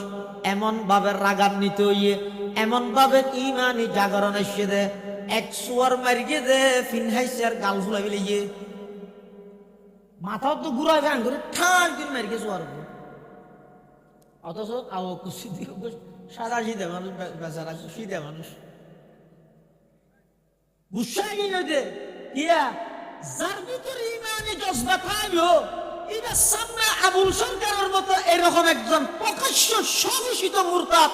এমন ভাবে রাগান্বিত হইয়ে এমন ভাবে ইমানি জাগরণ এসে দে এক সুয়ার মারিয়ে দে ফিনহাইসের গাল ফুলাই গিয়ে মাথাও তো ঘুরায় গান করে ঠান দিন মারিয়ে সুয়ার অথচ আও সিদ্দিক সাদা সিধে মানুষ বেচারা সিধে মানুষ গুসাই নদে ইয়া যার ভিতরে ইমানি জজবা থাকবে এটা সামনে আবুল সরকারের মতো এরকম একজন প্রকাশ্য সংঘর্ষিত মুরতাদ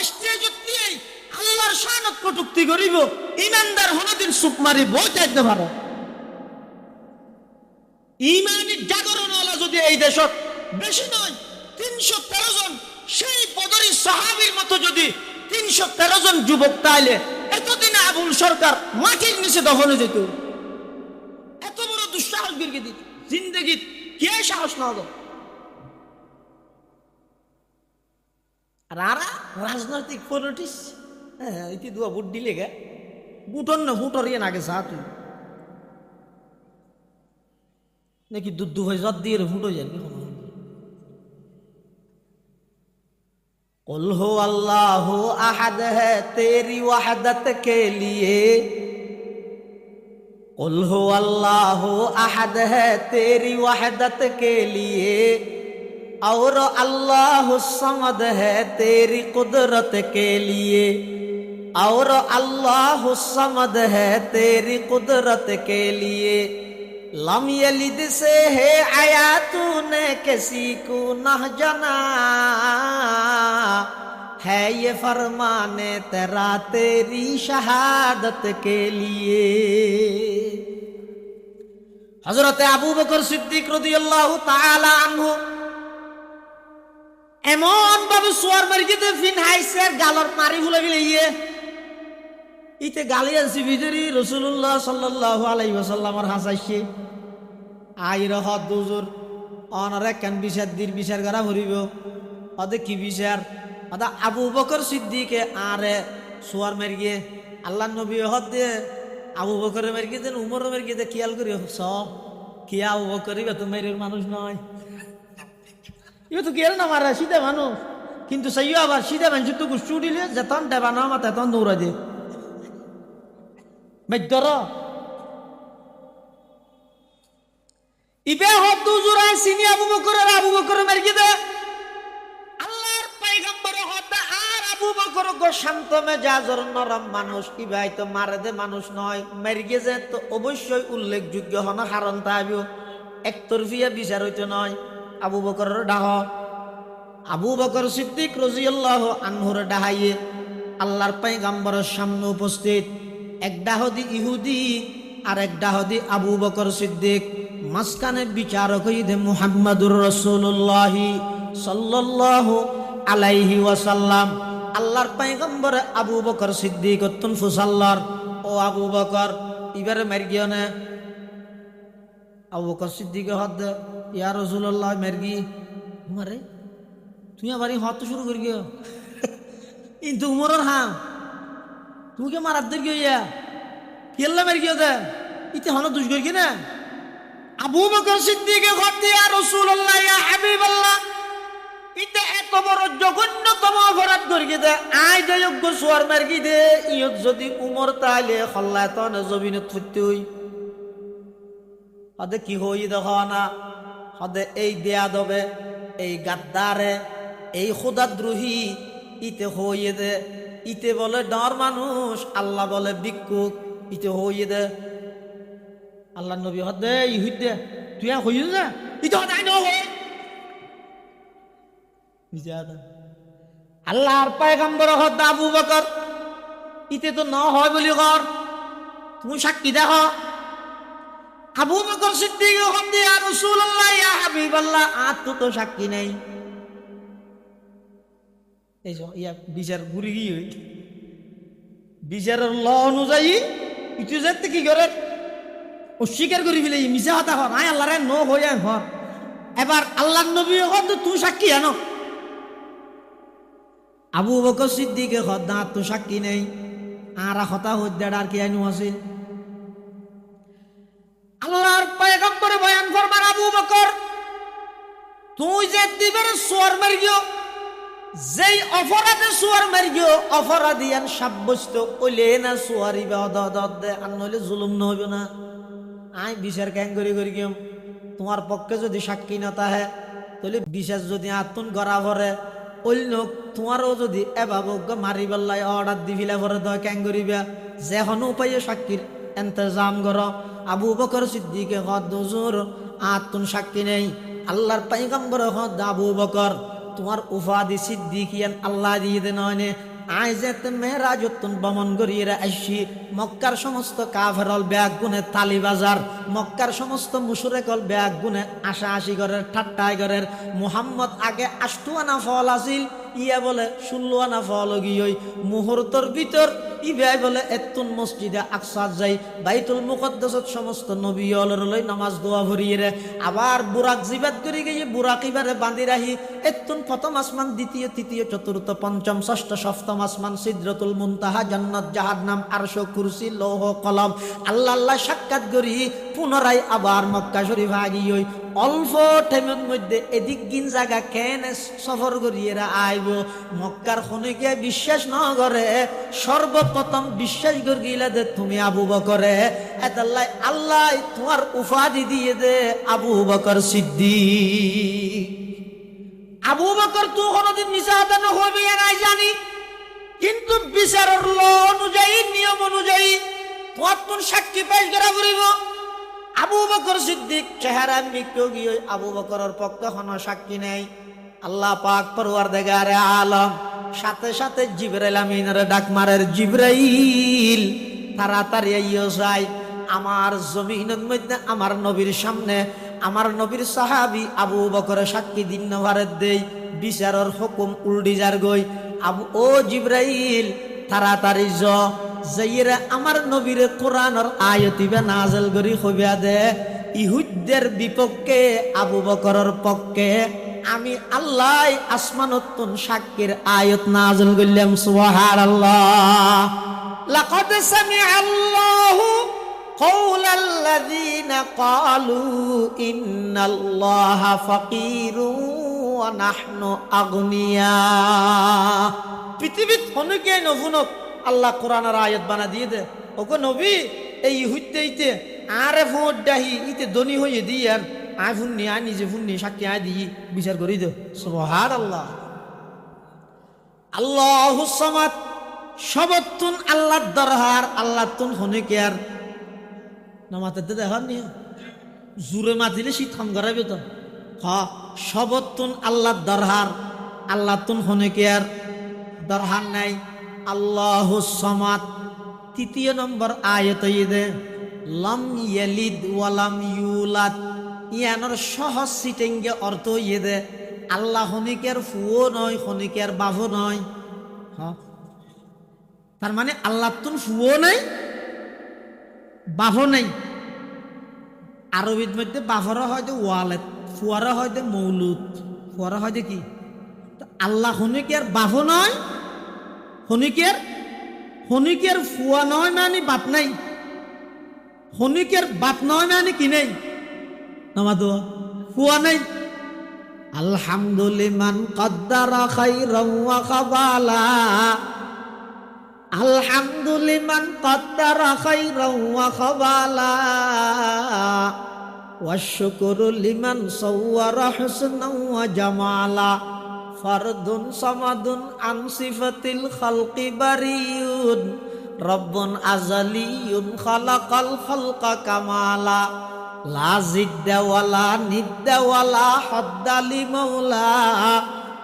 স্টেজত দিয়ে আল্লাহর শানত কটূক্তি করিব ইমানদার হনদিন সুপ মারি বই থাকতে পারে ইমানি জাগরণওয়ালা যদি এই দেশত বেশি নয় 313 জন সেই বদরি সাহাবীর মতো যদি 313 জন যুবক তাইলে এতদিনে আবুল সরকার মাটির নিচে দফন হয়ে যেত এত বড় দুঃসাহস গিরগে দিত জিন্দগি কে সাহস না হলো আর রাজনৈতিক পলিটিক্স হ্যাঁ ইতি দুয়া ভোট দিলে গে বুটন না ভোটর ইয়ে নাগে সা তুই নাকি দুধ ভাই জত দিয়ে ভোট হয়ে যাবে कुल हो अल्लाह अहद है तेरी वहदत के लिए कुल हो अल्लाह अहद है तेरी वहदत के लिए और अल्लाह समद है तेरी कुदरत के लिए और अल्लाह समद है तेरी कुदरत के लिए लम यलिद से है आया तूने किसी को न जना है ये फरमाने तेरा तेरी शहादत के लिए हजरत আবু বকর সিদ্দিক রাদিয়াল্লাহু তাআলা আনহু এমন ভাবে সুয়ার মারিতে ফিনহাইসের গালর মারি ভুলে গেলে ইতে গালি আনছি ভিতরি রাসূলুল্লাহ সাল্লাল্লাহু আলাইহি ওয়াসাল্লামের হাসাইছে আইর হদ দুজুর অনরে কেন বিচার দির বিচার করা ভরিব অদে কি বিচার অদা আবু বকর সিদ্দিকে আরে সুয়ার মারিয়ে আল্লাহ নবী হদ দে আবু বকর মারিয়ে দেন উমর মারিয়ে দে খেয়াল করি সব কি আবু বকর ইবা তো মেরের মানুষ নয় ইবা তো কেন না মারা সিধা মানুষ কিন্তু সাইয়ো আবার সিধা মানুষ তো গুছু দিলে যতন দেবানা মাথা তখন দৌড়া দে মেদর ইবে হদ জুরা সিনি আবু বকর মারিয়ে দে আল্লাহর পয়গম্বর হদ আর আবু বকর গো শান্ত মেজাজের নরম মানুষ কি ভাই তো মারে দে মানুষ নয় মারিয়ে যে তো অবশ্যই উল্লেখযোগ্য হন কারণ তাইও একতরফিয়া বিচার হইতে নয় আবু বকরের ডাহ আবু বকর সিদ্দিক রাদিয়াল্লাহু আনহুর ডাহাইয়ে আল্লাহর পয়গম্বরের সামনে উপস্থিত এক ডাহদি ইহুদি আর এক ডাহদি আবু বকর সিদ্দিক মাসকানে বিচারক হইতে মুহাম্মাদুর রাসূলুল্লাহ সাল্লাল্লাহু আলাইহি ওয়াসাল্লাম আল্লাহর পয়গম্বর আবু বকর সিদ্দিক অত্যন ফুসাল্লার ও আবু বকর ইবারে মারগিও না আবু বকর সিদ্দিক হদ ইয়া রাসূলুল্লাহ মারগি মারে তুই আবারই হত শুরু করি গিয়ে কিন্তু উমরের হাম তুমি কে মারাত দের গিয়া কেল্লা মার গিয়া দে ইতে হন দুষ করি না আবু বকর সিদ্দিক হদ ইয়া রাসূলুল্লাহ ইয়া হাবিবাল্লাহ ইতে এত বড় জঘন্যতম অপরাধ করি দে আই যোগ্য সোয়ার মারগি দে ইয়ত যদি উমর তাইলে খল্লা তনে জমিনে থুইতে হই হদে কি হই দেখো না হদে এই দেয়া দবে এই গাদ্দারে এই খোদাদ্রোহী ইতে হইয়ে দে ইতে বলে ডর মানুষ আল্লাহ বলে ভিক্ষুক ইতে হইয়ে দে আল্লাহ নবী হদে ইহুদ দে তুই হইয়ে যা ইতে হদাই ন হই আল্লাহর পয়গম্বর হদ আবু বকর ইতে তো ন হয় বলি কর তুমি সাক্ষী দেখো আবু বকর সিদ্দিক হদ ইয়া রাসূলুল্লাহ ইয়া হাবিবাল্লাহ আর তো সাক্ষী নাই এই যে ইয়া বিচার ঘুরে গিয়ে বিচারের ল অনুযায়ী ইটু যেতে কি করে অস্বীকার করি ফেলে মিশা হতা হন আয় আল্লাহ রে ন হয়ে হন এবার আল্লাহ নবী হদ তুই সাক্ষী আনো আবু বকর সিদ্দিকে হদ না তো সাক্ষী নেই আর হতা হদ্দার আর কি আইনু আছে আল্লাহর পয়গম্বর বয়ান ফরমান, আবু বকর তুই যে দিবের সোয়ার মারিও, যেই অপরাধে সোয়ার মারিও অপরাধিয়ান সাব্যস্ত ওইলে না সোয়ারি বা দে আর নইলে জুলুম নহইব না। আই বিচার ক্যাং করি গিয়ম, তোমার পক্ষে যদি সাক্ষী না তাহে তাহলে বিচার যদি আতুন গড়া ভরে অন্য তোমারও যদি এভাব মারি বেল্লাই অর্ডার দি ফিলা ভরে দয় ক্যাং করিবা, যে হন উপায়ে সাক্ষীর এন্তজাম কর। আবু বকর সিদ্দিকে হদ হুজুর আতুন সাক্ষী নেই। আল্লাহর পয়গম্বর হদ আবু বকর তোমার উপাধি সিদ্দিকিয়ান আল্লাহ দিয়ে দে নয়। আইজাত মেরাজতুন ভ্রমণ করিয়ে আসছি, মক্কার সমস্ত কাফেরল ব্যাগ গুনে তালি বাজার, মক্কার সমস্ত মুশরিকল ব্যাগ গুনে আশা ঘরের ঠাট্টাই ঘরের। মুহাম্মদ আগে ৮ আনা ফল আসিল, ইয়া বলে ১৬ আনা ফল গিয়ে মুহূর্তর ভিতর ইবাই বলে এতুন মসজিদে আকসা যাই, বাইতুল মুকদ্দাসত সমস্ত নবী লই নামাজ দোয়া ভরিয়ে রে। আবার বুরাক জিবাদ করে গিয়ে বুরাক ইবারে বাঁধি রাহি এতুন প্রথম আসমান, দ্বিতীয় তৃতীয় চতুর্থ পঞ্চম ষষ্ঠ সপ্তম আসমান, সিদরাতুল মুনতাহা, জান্নাত, জাহান্নাম, আরশ, কুরসি, লৌহ কলম, আল্লাহ আল্লাহ সাক্ষাৎ করি পুনরায় আবার মক্কা শরীফ আগিয়ে অল্প টাইমের মধ্যে এদিক গিন জায়গা কেন সফর করিয়েরা আইব। মক্কার খনিকে বিশ্বাস ন করে সর্বপ্রথম বিশ্বাস করিলে দে তুমি আবু বকরে, এতাল্লাই আল্লাহ তোমার উপাধি দিয়ে দে আবু বকর সিদ্দিক। আবু বকর তো কোনদিন মিশা হাতানো হইবে নাই জানি, কিন্তু বিচারের ল অনুযায়ী নিয়ম অনুযায়ী তোমার তোর সাক্ষী পেশ করা করিব। আবু বকর সিদ্দিক চেহারা মিক্কেও গিয়ে আবু বকরের পক্ষে কোনো সাক্ষী নেই। আল্লাহ পাক পরওয়ারদিগারে আলম সাথে সাথে জিবরাইল আমিনের ডাক মারের, জিবরাইল তাড়াতাড়ি আইও যাই আমার জমিনের মধ্যে আমার নবীর সামনে আমার নবীর সাহাবী আবু বকরের সাক্ষী দিন নভারে দেই, বিচারের হুকুম উল্টি যার গই। আবু ও জিবরাইল তাড়াতাড়ি যাইরা আমার নবীর কোরআনের আয়াতিবে নাযিল করি কইবা দে, ইহুদদের বিপক্ষে আবু বকরের পক্ষে আমি আল্লাহ আসমানতুন সাক্ষীর আয়াত নাযিল করলাম। সুবহানাল্লাহ। লাকাদ সামিআল্লাহু কাওলাল্লাযীনা ক্বালু ইন্নাল্লাহা ফাকীরুন ওয়া নাহনু আগনিয়া। পৃথিবীত হনকে নভুনক আল্লাহ কোরআনের আয়াত বানা দিয়ে দে, ওকে নবী এই ইহুদতে ইতে আরে ভোট ডাহি ইতে ধনী হয়ে দিই আর আয় ফুন্নি আয় নিজে ফুন্নি সাক্ষী আয় দিই বিচার করি দে। সুবহানাল্লাহ। আল্লাহুস সামাদ সবতুন আল্লাহর দরহার, আল্লাহ তুন হনকে আর নামাতে দেখান নি জুরে মাতিলে শীত খাম করাবে তো। হ্যাঁ সবতুন আল্লাহর দরহার, আল্লাহ তুন হনকে আর দরহার নাই। আল্লাহুস সামাদ। তৃতীয় নম্বর আয়াত দে লাম ইয়ালিদ ওয়ালাম ইউলাদ, ইয়ানোর সহজ সিটেঙ্গে অর্থ দে আল্লাহ হনিকের ফুও নয় হনিকের বাভও নয়। হ্যাঁ তার মানে আল্লাহ তুন ফুও নাই বাভও নাই। আরবির মধ্যে বাভরা হয় যে ওয়ালেদ, ফুয়ারা হয় যে মৌলুদ, ফুয়ারা হয় যে কি আল্লাহ হনিকের বাভও নয় হনিকের ফুয়া নয় মানে বাপ নাই, হনিকের বাপ নয় মানে কি নেই নামাদো ফুয়া নাই। আলহামদুলিমান কদ্দারা খাইরাম ওয়া খাবালা, আলহামদুলিমান কদ্দারা খাইরাম ওয়া খাবালা, ওয়াশকুরু লিমান সাওয়ারা হুসনান ওয়া জামালা, ফারদুন সামাদুন আন সিফাতিল খালকি বারিয়ুন, রব্বুন আজালিয়ুন খালাকাল খালকা কামালা, লা জিদ্দা ওয়ালা নিদ্দা ওয়ালা হাদ্দালি মাওলা,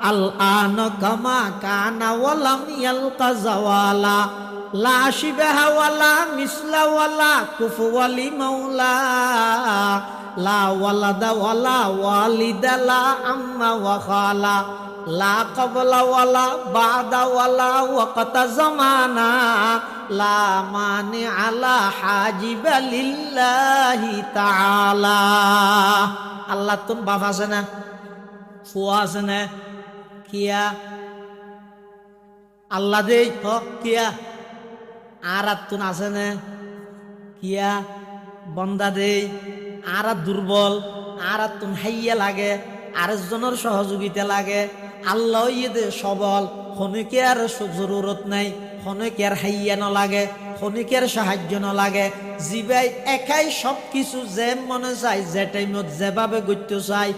আল আন কামা কানা ওয়ালাম ইয়ালকা জাওয়ালা, লা শিবাহা ওয়ালা মিসলা ওয়ালা কুফওয়ালি মাওলা, লা ওয়ালাদা ওয়ালা ওয়ালিদা লা আম্মা ওয়া খালা, লা ক্বাবলা ওয়ালা বাদা ওয়ালা ওয়াক্তা জামানা, লা মানি আলা হাজিবা লিল্লাহি তাআলা। আল্লাহ তুন বাপ আছে না ফুয়া আছে না কিয়া আল্লাহ দে কিয়া আর তুন আছে না কিয়া বন্দা দেই, আর দুর্বল, আর তুন হাইয়া লাগে, আরেকজনের সহযোগিতা লাগে। আল্লাহ দে সবল, হনুকে আর জরুরত নাই, হনুকে আর হাইয়া ন লাগে, হনুকে আর সাহায্য ন লাগে। জিবাই একাই সব কিছু যে মনে চাই, যে টাইমত যেভাবে গড়তে চাই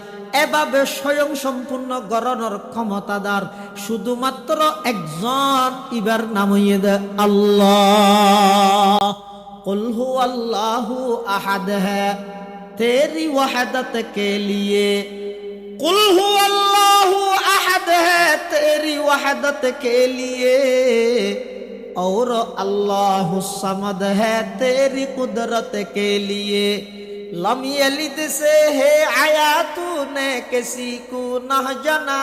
এভাবে স্বয়ং সম্পূর্ণ গড়নের ক্ষমতাদার শুধুমাত্র একজন, ইবার নাম হইয়ে দে আল্লাহ। কুল হুয়াল্লাহু আহাদ হ্যায় তেরি ওয়াহদত কে লিয়ে, कुल हुवल्लाहु अहद है तेरी वहदत के लिए, और अल्लाहु समद है तेरी कुदरत के लिए। लम यलिद से है आया तूने किसी को न जना,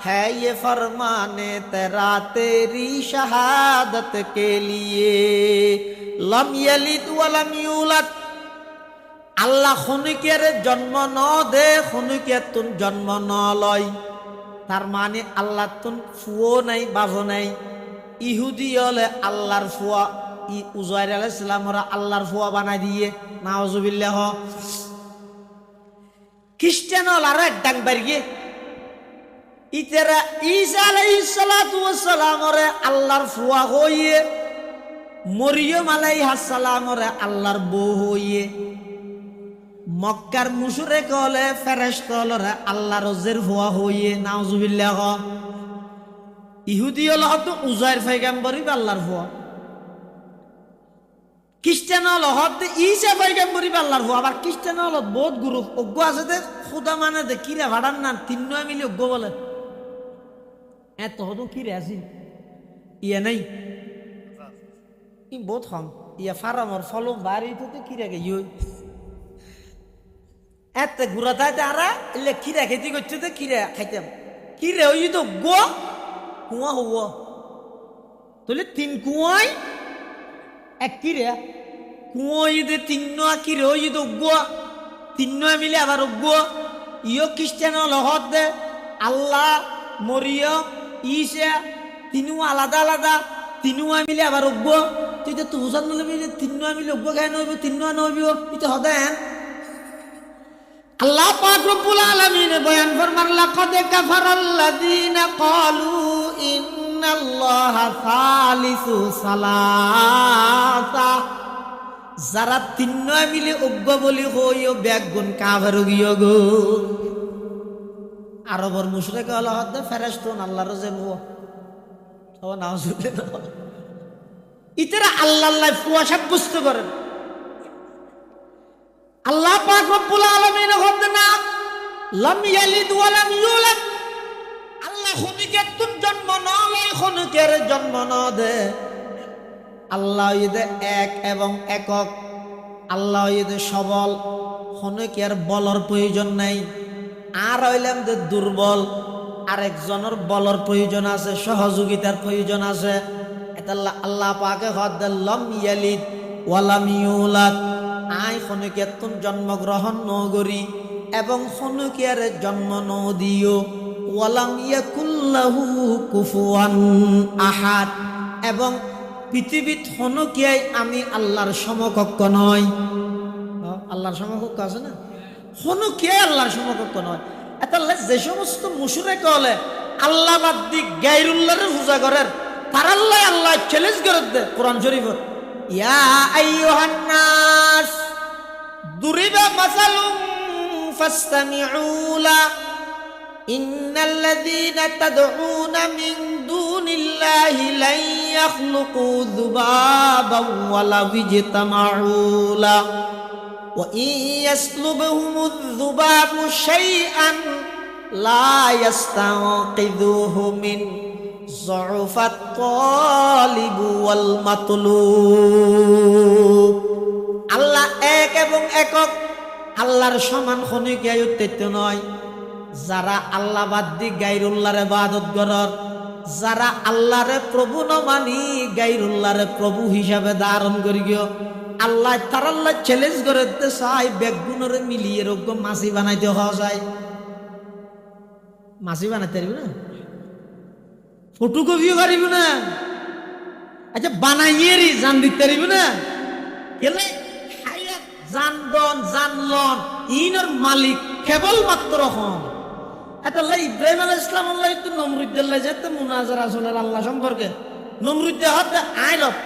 है ये फरमाने तेरा तेरी शहादत के लिए। लम यलिद वलम यूलद, আল্লাহ খনুকের জন্ম ন দে, খনুকের তুন জন্ম ন লয়। তার মানে আল্লাহ তুন ফুয়ো নাই, বাবু নাই। ইহুদি হলে আল্লাহর ফুয়া, উজাইর আলাইহিস সালামরা আল্লাহর ফুয়া বানাই দিয়ে, নাউজুবিল্লাহ। খ্রিস্টান হল আরো এক ডাং বাড়িয়ে, ইতারা ঈসা আলাইহিস সালাতু ওয়াস সালামরে আল্লাহর ফুয়া হইয়ে, মরিয়ম আলাইহিস সালামরে আল্লাহর বউ হইয়ে। মক্কার মুশরিক হলে ফেরেশতা হলে আল্লাহর রজের ফুয়া হইয়ে, নাউজুবিল্লাহ। ইহুদি হলে হয়তো উজাইর পয়গম্বরই আল্লাহর ফুয়া, খ্রিস্টান হলে হয়তো ঈসা পয়গম্বরই আল্লাহর ফুয়া। আবার খ্রিস্টান হলে বহুত গুরু অজ্ঞ আছে দে, খুদা মানে দে কিরে ভাড়ার না তিন নয় মিলি অজ্ঞ বলে, এত হতো কিরে আসি ইয়ে নাই, ই বহুত কম ইয়া ফারামর ফলো বাড়ি তো কিরে গে ইয়ে এত ঘুরা থাকতে আরা এলে কিরা খেতে করছে তো কিরা খাইতাম, কিরে ওই তো গো কুয়া হওয়া তাহলে তিন কুয়াই এক কিরে কুয়া ঈদে তিন নয়া কিরে ওই তো গো তিন নয় মিলে আবার গো ইয় খ্রিস্টান লহত দে আল্লাহ মরিয়ম ঈসা তিনু আলাদা আলাদা, তিনু মিলে আবার গো। তুই তো তুজান মিলে তিন নয় মিলে গো গায়ে নইব, তিন নয় নইব, এটা হদেন। আল্লাহ পাক রব্বুল আলামিন বয়ান ফরমান, লাকাদ কাফারাল্লাযীনা ক্বালু ইন্নাল্লাহা সালিসু সালাসা, যারা তিন নয় মিলে অজ্ঞ বলি হইও ব্যাগুন কাফের গিয়ে গো। আরবর মুশরিক হল হদ্দে ফেরেশতুন আল্লাহর রজেব ও নাউজুবিল্লাহ, ইতারা আল্লাহ ফুয়া সাব্যস্ত করেন। আল্লাহ পাক রব্বুল আলামিন হতে না লাম ইয়ালিদ ওয়া লাম ইউলাদ, আল্লাহ খনিকের তুম জন্ম না লয়, খনিকের জন্ম না দে। আল্লাহ ইদে এক এবং একক, আল্লাহ ইদে সবল, খনিকের বলর প্রয়োজন নাই। আর হইলাম যে দুর্বল, আরেকজনের বলর প্রয়োজন আছে, সহযোগিতার প্রয়োজন আছে। এটা আল্লাহ পাকে হতে লাম ইয়ালিদ ওয়া লাম ইউলাদ, আই খনুকের তুম জন্মগ্রহণ নগরী এবং খনুকের জন্ম নদিও। ওয়ালাম ইয়াকুল্লাহু কুফুয়ান আহাদ, এবং পৃথিবীত খনুকিয়াই আমি আল্লাহর সমকক্ষ নয়। আল্লাহর সমকক্ষ আছে না, খনুকিয়াই আল্লাহর সমকক্ষ নয়। এটা যে সমস্ত মুশরিক হলে আল্লাহ বাদ দি গায়রুল্লাহর পূজা করেন, তার আল্লাহ আল্লাহ চ্যালেঞ্জ করে দে কোরআন শরীফত, ইয়া আইয়ুহান নাস দুরিবা মাসালুম ফাসতামিউ লা, ইন্নাল্লাযীনা তাদউনা মিন দুনিল্লাহি লা ইয়াখলুকু যুবাবান ওয়ালাউ ইজতামাউ লা, ওয়া ইন ইয়াসলুবহুমুয যুবাবু শাইআন লা ইয়াস্তানকিযুহু মিন যুফাত তালিবু ওয়াল মাতলুব। আল্লাহ এক এবং একক, আল্লাহর সমান খনিক আয়ত্ত নয়। যারা আল্লাহ বাদ দি গায়রুল্লাহর ইবাদত করার, যারা আল্লাহরে প্রভু ন মানি গায়রুল্লাহরে প্রভু হিসাবে ধারণ করি গিয়ে, আল্লাহ তার আল্লাহ চ্যালেঞ্জ করে দিতে চাই, বেগুনরে মিলিয়ে রকম মাছি বানাইতে হওয়া যায়। মাছি বানাইতে পারবি না, ফটোকপিও পারিব না, আচ্ছা বানাইয়ে জান দিতে পারিব না, কেলে হায়াত জানদন জানলন ইনর মালিক কেবলমাত্র হন। এটা ইব্রাহিম আলাইহিস সালাম আল্লাহ তো নমরুদ্দাল্লাহ যেতে মুনাজারা শুনেন আল্লাহ সম্পর্কে নমরুদ্দাহ হতে আয় রব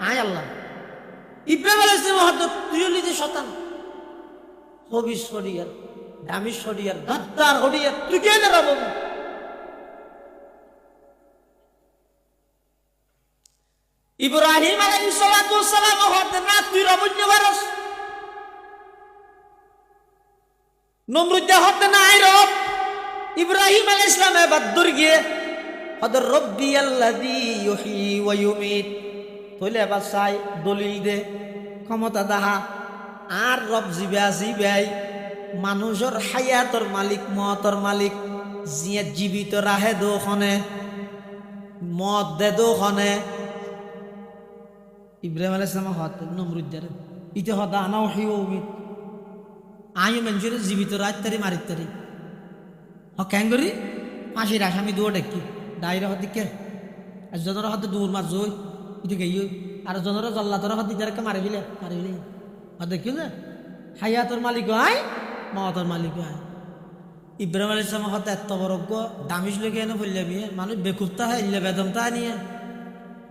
আয় আল্লাহ ইব্রাহিম আলাইহিস সালাম হতে তুই নিজে শতান হবি শরিয়ার দামি শরিয়ার গাদ্দার হরিয়ার তুই কেন রব ইব্রাহিম আলাইহিস সালাম হতে না তুই রবন্য বারস নমরুদ্দাহ হতে না আয় রব ইব্রাহিম আলাইহিস সালাম বাদুর গিয়ে হদর রব্বি আল্লাযী ইউহয়ী ওয়া ইউমীত তইলে এবার চাই দলিল দে ক্ষমতা দাহা আর রব জিবাই মানুষের হায়াতর মালিক মতর মালিক জিয়ে জীবিত রাহে দোখনে মত দে দোখনে ইব্রাহিম আলাইহিস সালাম হত নমরুদ্দার ইতে হদা আনা ওহী ওয়া উমীত আয়ু মানুষের জীবিত রাত্তারি মারিত্তারি ক্যাঙ্গরি ফাঁসির আসামি দুয়ো ডেকি দায়রা হদিকে আর জনের হাতে দূর মার জই ইটো গেই আর জনের জল্লাতর হাত দিদারকে মারিবিলে দেখিও না হায়াতর মালিক হয় মতর মালিক হয় ইব্রাহিম আলাইহিস সালাম হতে এত বড় দামিশ লোক এনে ফেললাবি মানুষ বেকুফতা হয় ইল্লে বেদমতা নিয়ে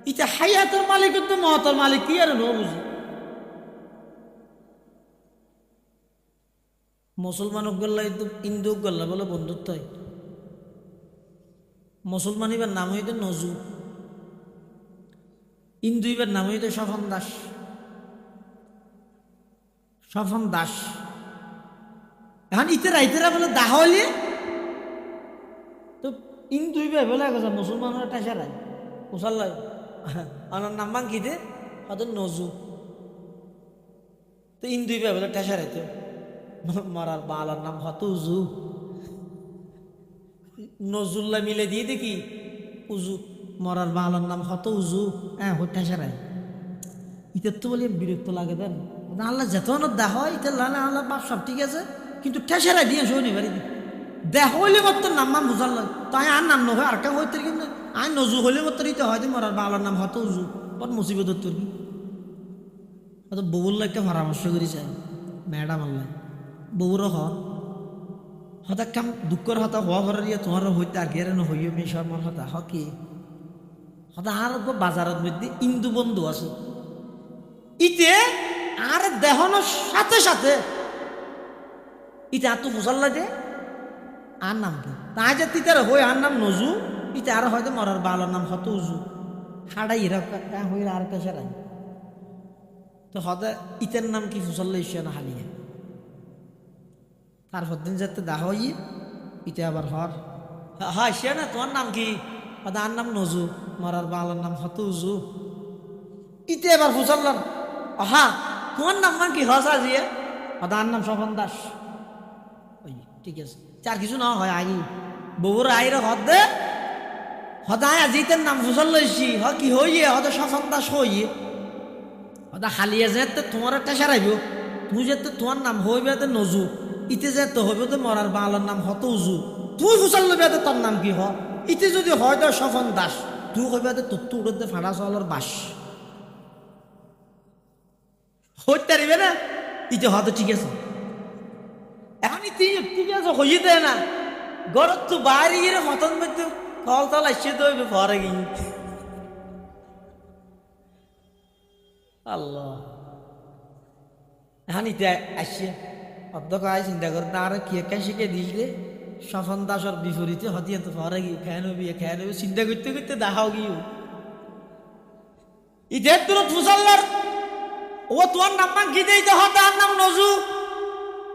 ইটা হায়াতর মালিক তো মতর মালিক কি আর নো বুঝি মুসলমান গল্লা হিন্দু গল্লা বলে বন্ধুত্ব হয় মুসলমান ইবার নাম হইতে নজু হিন্দু ইবার নাম হইতে স্বপন দাস এখন ইতেরা বলে দাহ হইলে তো হিন্দু ইবার বলে মুসলমানের টাসারাই মুসাল্লাই আমার নাম বাং কিতে হয়তো নজু তো হিন্দু ইবার বলে টাসারাই তো মরার বালার নাম হত উজু নজরুল্লাহ মিলে দিয়ে দেখি উজু মরার বালার নাম হত উজু হ্যাঁ হইটা সারাই ইটার তো বলি বিরক্ত লাগে দেন আল্লাহ যেত দেহ হয় ইটার লালে আল্লাহ বাপ সব ঠিক আছে কিন্তু ঠেসারাই দিয়ে শোনি বাড়ি দেহ হইলে মত নাম মান বুঝার লাগে তাই আর নাম নয় আর কেউ হইতে কিন্তু আই নজু হইলে মত ইতে হয়তো মরার বালার নাম হত উজু বট মুসিবত তোর কি হয়তো বউল্লা একটা পরামর্শ করি চাই ম্যাডাম আল্লাহ বউর হতা কাম দুঃখর হতা হওয়া ঘরের ইয়ে তোমার হইতে আর গেরে হইও মেশার মন হতা হকি হতা আর বাজারের মধ্যে ইন্দু বন্ধু আছে ইতে আর দেহনের সাথে সাথে ইতে আর তো ফুসাল্লা দে আর নাম কি তাই যে তিতার হই আর নাম নজু ইতে আর হয়তো মরার বালার নাম হত উজু হাড়াই এরকম হইলে আর কেসারাই তো হতে ইতের নাম কি ফুসাল্লা ইসে না হালিয়ে তারপর দিন যাতে দাহ ইতে আবার হর হ্যাঁ সে না তোমার নাম কি আর নাম নজু মরার বালার নাম হত উজু ইতে এবার ফুসাল্লাম হা তোমার নাম মান কি হসা জিয়ে আর নাম স্বপন দাস ওই ঠিক আছে চার কিছু না হয় আই বউর আইরে হদ দে হদায় আজিতের নাম ফুসাল্লাইছি হ কি হইয়ে হদ স্বপন দাস হইয়ে হদা হালিয়ে যেতে তোমার একটা সারাইব তুই যেতে তোমার নাম হইবে নজু ইতে যেতে হইবে তো মরার বালার নাম হত উজু তুই ফুসাল লবি তোর নাম কি হ ইতে যদি হয় তো স্বপন দাস তুই হইবে তোর তো উড়তে ফাড়া চাউলের বাস হইতে পারিবে না ইতে হয়তো ঠিক আছে এখন ঠিক আছে হইতে না গরত তো বাইরে গিয়ে মতন মধ্যে কল তল আসছে তো হইবে পরে গিয়ে আল্লাহ এখন ইতে আসছে অধ্যক্ষ আয় চিন্তা করে তার কি একা শিখে দিলে স্বপন দাসর বিপরীতে হতিয়ে তো পরে গিয়ে খেয়ে নেবে চিন্তা করতে করতে দেখাও গিয়ে ইতে তোর ফুসাল্লার ও তোমার নাম মান কি দিতে হত আর নাম নজু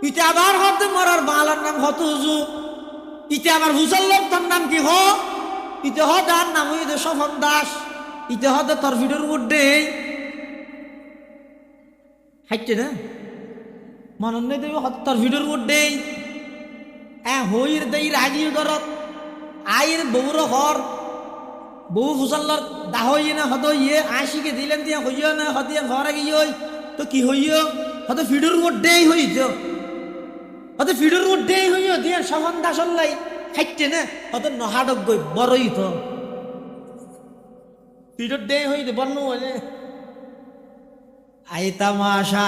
ইতে আবার হতে মরার বালার নাম হত উজু ইতে আবার ফুসাল্লার তোর নাম কি হ ইতে হতে আর নাম হইতে স্বপন দাস ইতে হতে তোর ভিডিওর মধ্যে হাইটে না মনন নেই দেবে হত্যার ভিডিওর মধ্যে হইর দেই রাগিয়ে ঘরত আইর বউর ঘর বউ ফুসাল্লার দাহ ইয়ে না হত ইয়ে আশিকে দিলেন দিয়া হইয় না হতিয়া ঘরে গিয়ে তো কি হইয় হয়তো ভিডিওর মধ্যেই হইত হয়তো ভিডিওর মধ্যেই হইয় দিয়া স্বপন দাসর লাই হাইটে না হয়তো নহাডক গই বড়ই তো ভিডিওর ডে হইতে বর্ণ হইলে आई तमाशा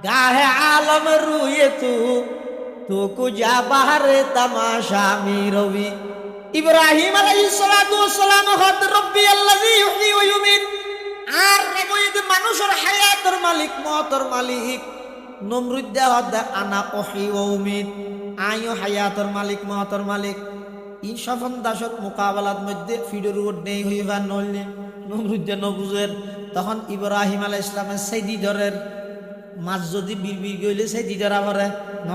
गाहे आलम रुए तू कुजा बाहर तमाशा मीरवी इब्राहिम अलैहिस्सलाम हद रब्बी अल्लाजी युहयी व युमीत আর রবইদ মানুষের হায়াতের মালিক মওতের মালিক নমরুদ হদ আনা ওহি ও উমিত আইও হায়াতের মালিক মওতের মালিক ই সফন দাসত মোকাবেলার মধ্যে ফিডর রোড নেই হইবা নইলে নমরুদ নবুজের তখন ইব্রাহিম আলাইহিস সালামের সাইদি দরের মাছ যদি বিড়বিড় গইলে সাইদি ধরা পড়ে ন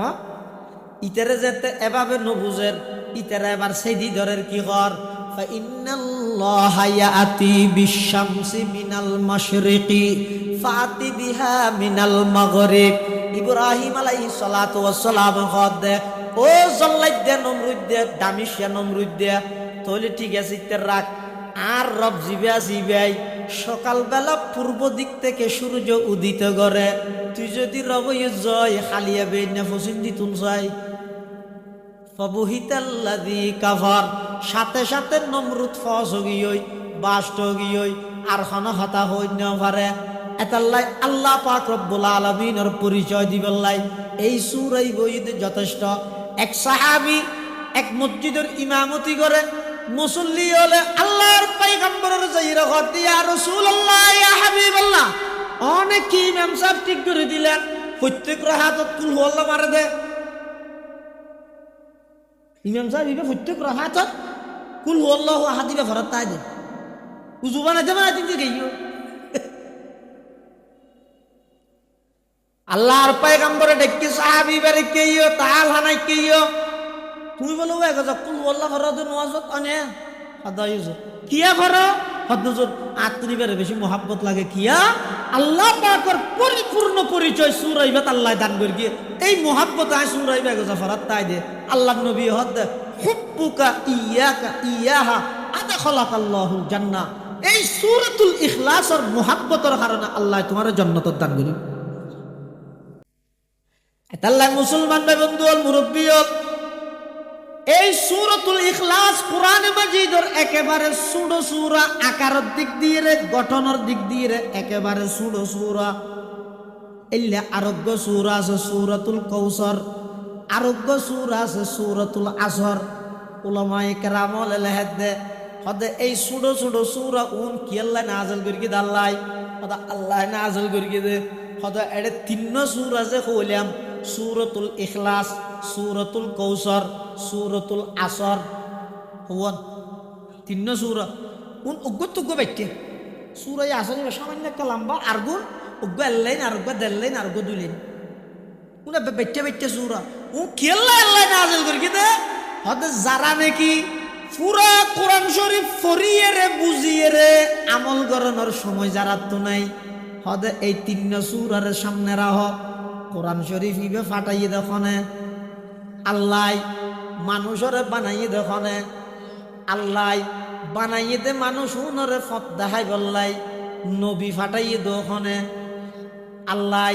ইতারে যেতে এভাবে নবুজের ইতারে এবার সাইদি দরের কি কর ফাইন্নাল্লাহা ইয়াতি বিশ-শামসি মিনাল মাশরিকি ফাতি বিহা মিনাল মাগরিব ইব্রাহিম আলাইহিস সালাতু ওয়াস সালাম কদে ও জল্লাইদে নমরুদে দামিশিয়া নমরুদে তাহলে ঠিক আছে ইতার রাখ আর রব জিবাই সকালবেলা পূর্ব দিক থেকে সূর্য উদিত করে তুই যদি রবই জয় খালিয়া বেইনা ফসিন দিতুন চাই ফবুহিতাল্লাযী কাফার সাথে সাথে নমরুদ ফস গিয়ই বাস্ত গিয়ই আর হন হতা হই না পারে এতাল্লাই আল্লাহ পাক রব্বুল আলামিনের পরিচয় দিবেলাই এই সূরা বইতে যথেষ্ট এক সাহাবী এক মসজিদের ইমামতি করে মুসল্লি হলে আল্লাহর পয়গম্বরের যাইরা হদ ইয়া রাসূলুল্লাহ ইয়া হাবিবাল্লাহ অনেক কি ইমাম সাহেব ঠিক করে দিলেন প্রত্যেক রাকাতত কুল হুয়াল্লাহ মারে দে ইমাম সাহেব ইবে প্রত্যেক রাকাতত কুল হুয়াল্লাহু আহাদ দিবে ফরত তাই দে উযু বানাইতে বানাইতে গিয়ে আল্লাহর পয়গম্বরে ডেকে সাহাবী বারে কেইও তাল হানাই কেইও তুমি বলো এগো কুল হুয়াল্লাহ ফরত নওয়াজত আনে আদাইজ কিয়া করো হদজুর আত্মীবের বেশি মোহাব্বত লাগে কিয়া আল্লাহ পাকের পরিপূর্ণ পরিচয় সূরা ইবাত আল্লাহ দান করে গিয়ে এই মোহাব্বত আয় সূরা ইবাত ফরত তাই দে আল্লাহর নবী হদ হুব্বুকা ইয়াকা ইয়াহা আদখালাকাল্লাহুল জান্নাহ এই সূরাতুল ইখলাসের মোহাব্বতের কারণে আল্লাহ তোমার জান্নাত দান করে আল্লাহ মুসলমান ভাই বন্ধু আর মুরব্বী এই সূরাতুল ইখলাস কোরআনে মাজিদের একেবারে ছোট সূরা আকারের দিক দিয়ে গঠনের দিক দিয়ে একেবারে ছোট সূরা এল্লা আরোগ্য সূরা আছে সূরাতুল কাউসার আরোগ্য সূরা আছে সূরাতুল আসর উলামায়ে কেরাম লেখে হদে এই ছোট ছোট সূরা উন কি আল্লাহ নাযিল করি দাল্লাই হদা আল্লাহ নাযিল করি দে হদা এডে তিন সূরা যে কইলাম সূরাতুল ইখলাস সূরাতুল কাউসার সূরাতুল আসর হুয়া তিন সূরা উন উগ্গতুগ্গ বাইতে সূরা আসর সামান্য একটা লম্বা আরগুন উগ্গ আল্লাহ আরগ্গ দেল্লাইন আরগ্গ দুলেন উনা বাইতে বাইতে সূরা ও কেল্লা আল্লাহ নাযিল করি দে হদে যারা নাকি পুরা কোরআন শরীফ ফরিয়ে রে বুঝিয়ে রে আমল করানোর সময় যারা তো নাই হদে এই তিন সূরার সামনে রাহ কোরআন শরীফ ইবে ফাটাইয়ে দেখনে আল্লাহ মানুষের বানাইয়ে দেখনে আল্লাহ বানাইয়ে দে মানুষ উনরে ফত দেখাই বললাই নবী ফাটাইয়ে দেখনে আল্লাহ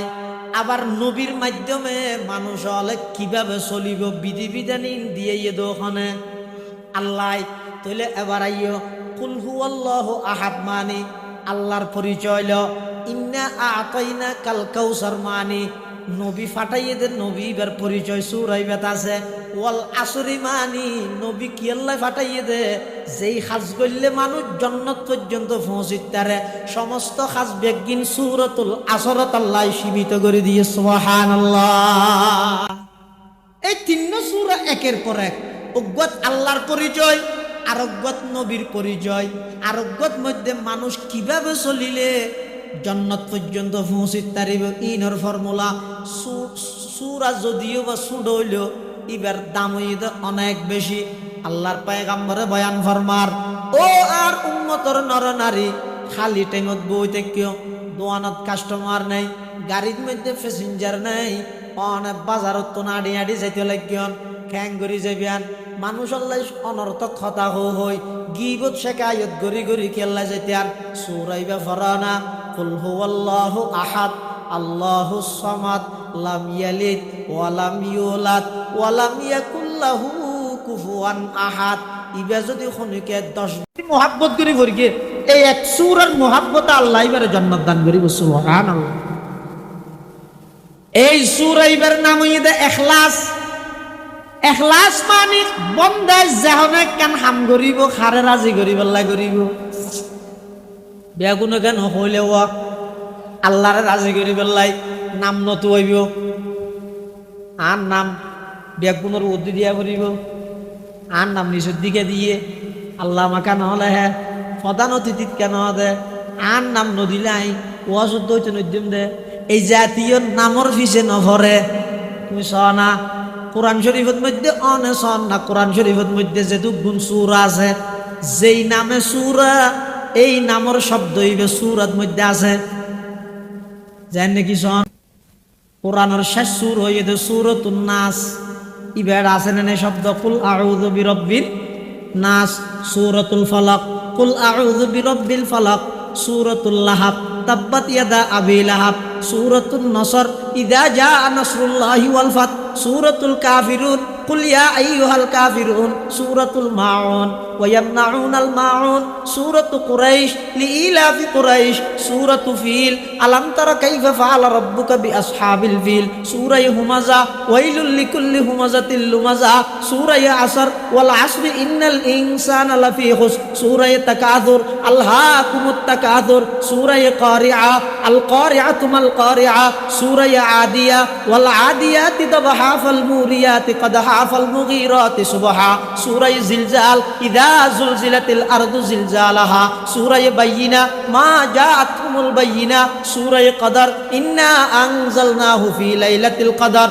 আবার নবীর মাধ্যমে মানুষ হলে কিভাবে চলিব বিধি বিধানী দিয়ে দেখনে আল্লাহ তাহলে এবার আইও কুল হুয়াল্লাহু আহাদ মানি আল্লাহর পরিচয় ল ইন্না আতাইনা কাল কাউসার মানি নবী ফাটাইয়ে দে নবীর পরিচয় সূরা ইবাত আছে ওয়াল আসরি মানি নবী কি আল্লাহ ফাটাইয়ে দে যেই কাজ করলে মানুষ জান্নাত পর্যন্ত পৌঁছিতারে সমস্ত কাজ বেগিন সূরাতুল আসরত আল্লাহ সীমিত করে দিয়ে সুবহানাল্লাহ এই তিন সূরা একের পর এক অজ্ঞত আল্লাহর পরিচয় আরোগ্যত নবীর পরিচয় আরোগ্যত মধ্যে মানুষ কিভাবে চলিলে জান্নাত পর্যন্ত পৌঁছিতে পারিব ইনর ফর্মুলা সূরা যদিও বা ছোট হইল ইবার দাম হইতে অনেক বেশি আল্লাহর পয়গম্বরে বয়ান ফরমার ও আর উম্মতর নর নারী খালি টেঙত বইতে কেউ দোয়ানত কাস্টমার নাই গাড়ির মধ্যে প্যাসেঞ্জার নাই অনেক বাজারত তো নাড়ি নাড়ি যাইতে লাগিয়ন খ্যাং গড়ি যাবিয়ান মানুষ আল্লাহ অনর্থক কথা হই গিবত শেখায়ত গড়ি গড়ি কেল্লা যাইতার সূরাইবা ফরানা কুল হুয়াল্লাহু আহাদ আল্লাহুস সামাদ লাম ইয়ালিদ ওয়া লাম ইউলাদ ওয়া লাম ইয়াকুল লাহু কুফুয়ান আহাদ ইবা যদি খনিকে 10 মোহাব্বত করি ভরগে এই এক সূরার মুহাব্বত আল্লাহ এবারে জান্নাত দান করিব সুবহানাল্লাহ। এই সূরা এবার নাম হইছে ইখলাস। ইখলাস মানে বন্দায় যেহনে কান হাম করিব খারে রাজি করিব আল্লাহ করিব বেগুন কেন হইলেও আল্লাহরে রাজি করিব আল্লাহ নাম নতু হইব আর নাম বেগুনের উদ্দি দিয়া করিব আর নাম নিচের দিকে দিয়ে আল্লাহ আমাকে নহলে হ্যাঁ প্রধান অতিথিত কেন দে আর নাম নদিলাই ওয়াজত দইতে নদ্যম দে এই জাতীয় নামর ফিসে নভরে তুমি সনা কোরআন শরীফের মধ্যে অনে সন না কোরআন শরীফের মধ্যে যেহেতু গুণ সূরা আছে যেই নামে সূরা এই নামর শব্দ হইবে সূরার মধ্যে আছে জানেন নাকি সন কোরআনের শেষ সূর হইবে সূরাতুন নাস ইবার আছে না শব্দ কুল আউযু বিরাব্বিন নাস সূরাতুল ফালাক কুল আউযু বিরাব্বিল ফালাক সূরাতুল লাহাব তাব্বাত ইয়াদা আবি লাহাব সূরাতুন নসর ইযা জাআ নাসরুল্লাহি ওয়াল ফাত সূরাতুল কাফিরুন কুল ইয়া আইয়ুহাল কাফিরুন সূরাতুল মাউন ওয়া ইয়ামনাউনাল মাউন সূরাতু কুরাইশ লিইলাফি কুরাইশ সূরাতু ফিল আলাম তারা কাইফা ফাআলা রাব্বুকা বিআসহাবিল ফিল সূরা হুমাযা ওয়াইলুল লিকুল্লি হুমাযাতিল লুমাযা সূরা আসর ওয়াল আসরি ইন্নাল ইনসানা লাফি খুস সূরা তাকাসুর আলহাকুমুত তাকাসুর সূরা কারিআ আল কারিআতু মাল কারিআ সূরা আদিয়া ওয়াল আদিয়াতি দবহা ফাল মুরিয়াতি কদহা ফাল মুগীরাতি সুবহা সূরা জিলজাল ইযা যুলজিলাতিল আরদু জিলজালাহা সূরা বাইয়িনা মা জাআতুমুল বাইয়িনা সূরা কদর ইন্না আনজালনাহু ফি লাইলাতিল কদর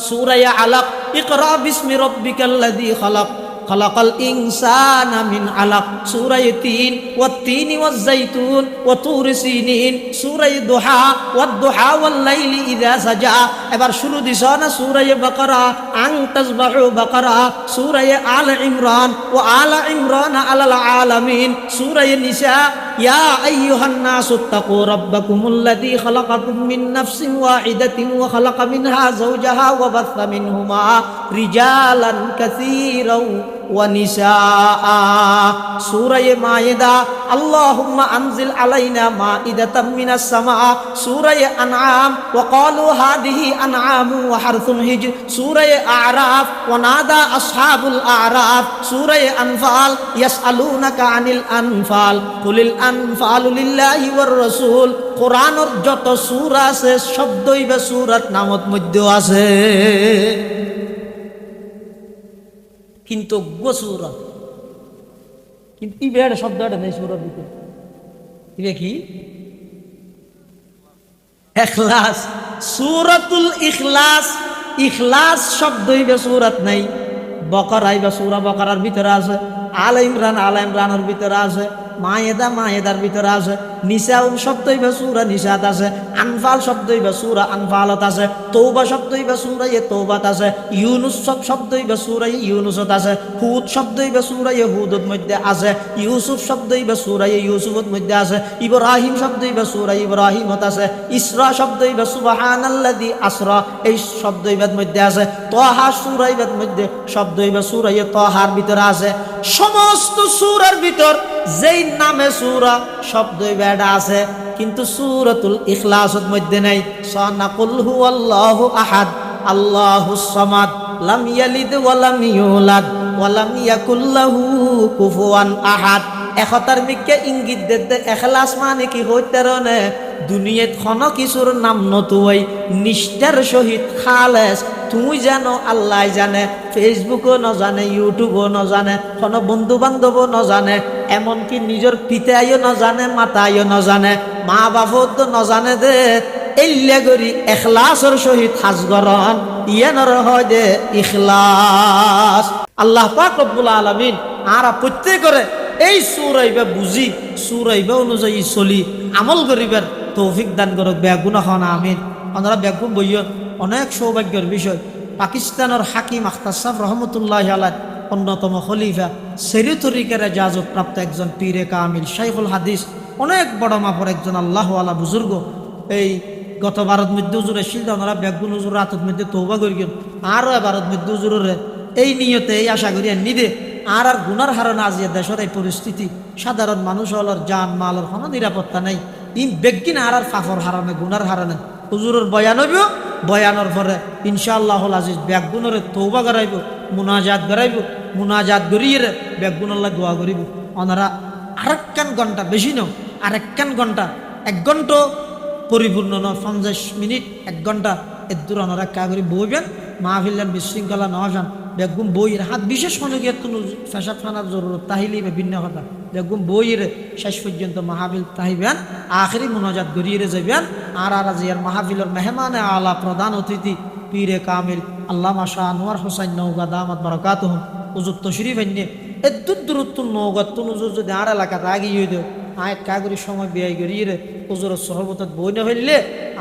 সূরা আলাক ইকরা বিসমি রাব্বিকাল্লাযী খালাক খলাকাল ইনসানা মিন আলাক সূরা ৩ ওয়াত-তিনি ওয়াজ-যাইতুন ওয়া তুরি সিনিন সূরা দুহা ওয়াদ-দুহা ওয়াল-লাইলি ইযা সাজা। এবার শুরু দিছ না সূরা বাকারা আন তাসবাহু বাকারা সূরা আল ইমরান ওয়া আলা ইমরান আলাল আলামিন সূরা নিসা ইয়া আইয়ুহান নাসু তাকু রাব্বাকুমুল্লাযী খালাকাকুম মিন নাফসিন ওয়াহিদাতিন ওয়া খালাকা মিনহা যাওজাহা ওয়া বাথা মিনহুমা রিজালান কাসীরাও ওয়া নিসাআ সূরা মায়েদা আল্লাহুম্মা আনজিল আলাইনা মাইদাতাম মিনাস সামা সূরা আনআম ওয়া ক্বালু হাদিহি আনআমু ওয়া হারথুন হিজর সূরা আ'রাফ ওয়া নাদা আসহাবুল আ'রাফ সূরা আনফাল ইয়াসআলুনাকা আনিল আনফাল কুলিল আনফালু লিল্লাহি ওয়ার রাসূল। কোরআনের যত সূরা আছে শব্দই বা সূরাত নামত মধ্যে আছে কিন্তু গোসুরা কিন্তু ইবের শব্দটা নেই সূরার ভিতরে ইবে কি ইখলাস সূরাতুল ইখলাস ইখলাস শব্দ ইবে সূরাত নাই বকরা ইবে সূরা বকরার ভিতরে আছে আল ইমরানের ভিতরে আছে মায়েদার ভিতরে আছে নিসাউন শব্দ ইবে সূরা নিসাত আছে আনফাল শব্দ ইবে সূরা আনফালত আছে তওবা শব্দ ইবে সূরা তওবাত আছে ইউনুস শব্দ ইবে সূরা ইউনুসত আছে হুদ শব্দ ইবে সূরা হুদত মধ্যে আছে ইউসুফ শব্দ ইবে সূরা ইউসুফত মধ্যে আছে ইব্রাহিম শব্দ ইবে সূরা ইব্রাহিমত আছে ইসরা শব্দ ইবে সুবহানাল্লাযী আসরা এই শব্দ ইবের মধ্যে আছে তাহা সূরা ইবের মধ্যে শব্দ ইবে সূরা তাহার ভিতরে আছে সমস্ত সূরার ভিতর যেই নামে সূরা শব্দ বেড়া আছে কিন্তু সূরাতুল ইখলাসের মধ্যে নাই সানা কুল হুয়াল্লাহু আহাদ আল্লাহুস সামাদ লাম ইয়ালিদ ওয়া লাম ইউলাদ ওয়া লাম ইয়াকুল লাহু কুফুয়ান আহাদ। একতার মিকে ইঙ্গিত দে ইখলাস মানে কি হইতে রনে দুনিয়াত কোনো কিছুর নাম নতুই নিষ্ঠার সহিত খালেস তুই জানো আল্লাহ জানে ফেসবুকও ন জানে ইউটিউবও ন জানে কোনো বন্ধু বান্ধবও ন জানে এমনকি নিজের পিতাইও ন জানে মাতাইও ন জানে মা বাপও তো ন জানে দে এল্লা করি ইখলাসের সহিত হাজগরন ইয়ানর হয় দে ইখলাস। আল্লাহ পাক রব্বুল আলামিন আরা প্রত্যেকরে এই সূরাইবা বুঝি সূরাইবা অনুযায়ী চলি আমল করিবার তৌফিক দান করুক বেগুনা খান আমিন। আমরা বেগুন বইয় অনেক সৌভাগ্যের বিষয় পাকিস্তানের হাকিম আখতার সাহেব রহমতুল্লাহ আলাইহি অন্যতম খলিফা সেরি তরিকার ইজাজত প্রাপ্ত একজন পীরে কামিল শাইখুল হাদিস অনেক বড় মাপর একজন আল্লাহওয়ালা বুজুর্গ এই গত ভারত মধ্যে হুজুরে শিল ওনারা বেগুন হুজুর রাতত মধ্যে তৌবা করি আরও ভারত মধ্যে হুজুরের এই নিয়তে এই আশা করি নিদে আর আর গুনার হারণে আজিয়া দেশের এই পরিস্থিতি সাধারণ মানুষ হলর জান মালর কোনো নিরাপত্তা নেই ইন বেগিন আর আর ফাফর হারণে গুনার হারণে হুজুরের বয়ান হইব বয়ানোর পরে ইনশাআল্লাহ আজিজ বেগুনরে তৌবা করাইব মুনাজাত গড়িয়ে বেগুনল্লাহ দোয়া করিব ওনারা আরেকখান ঘন্টা বেশি নয় আরেকখান ঘন্টা 1 ঘন্টা পরিপূর্ণ নয় 50 মিনিট 1 ঘন্টা এর দূর ওনারা কা করে বইবেন মাহফিলেন বিশৃঙ্খলা নহান বেগুন বইয়ের হাত বিশেষ মনে গিয়ে কোনো পেশাব খানার জরুরত তাহিলি বিভিন্ন কথা বেগুন বইয়ের শেষ পর্যন্ত মাহফিল তাহিবেন আখেরি মুনাজাত গড়িয়ে যাবেন আর আর আজিয়ার মাহফিলের মেহমানে আলা প্রধান অতিথি পীরে কামিল আল্লামা শাহ আনোয়ার হোসাইন নওগাঁ দামাত বারাকাতুহু হুজুর তশরিফ এনে এদ্দুর দূরত্ব নওগাঁ তুন হুজুর যদি আর এলাকাতে আগিয়ে দেও আয় কাগরি সময় ব্যয় করিয়ে হুজুরের সহবত বই না হইলে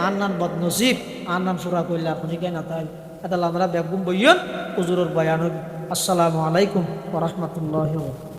আর নান বদনসিব আর নান ফুরা করলে আপনি কেন তাই এটা আমরা বেগুন বইয়ন হুজুরের বয়ান হবে আসসালামু আলাইকুম ওয়া রাহমাতুল্লাহি ওয়া বারাকাতুহু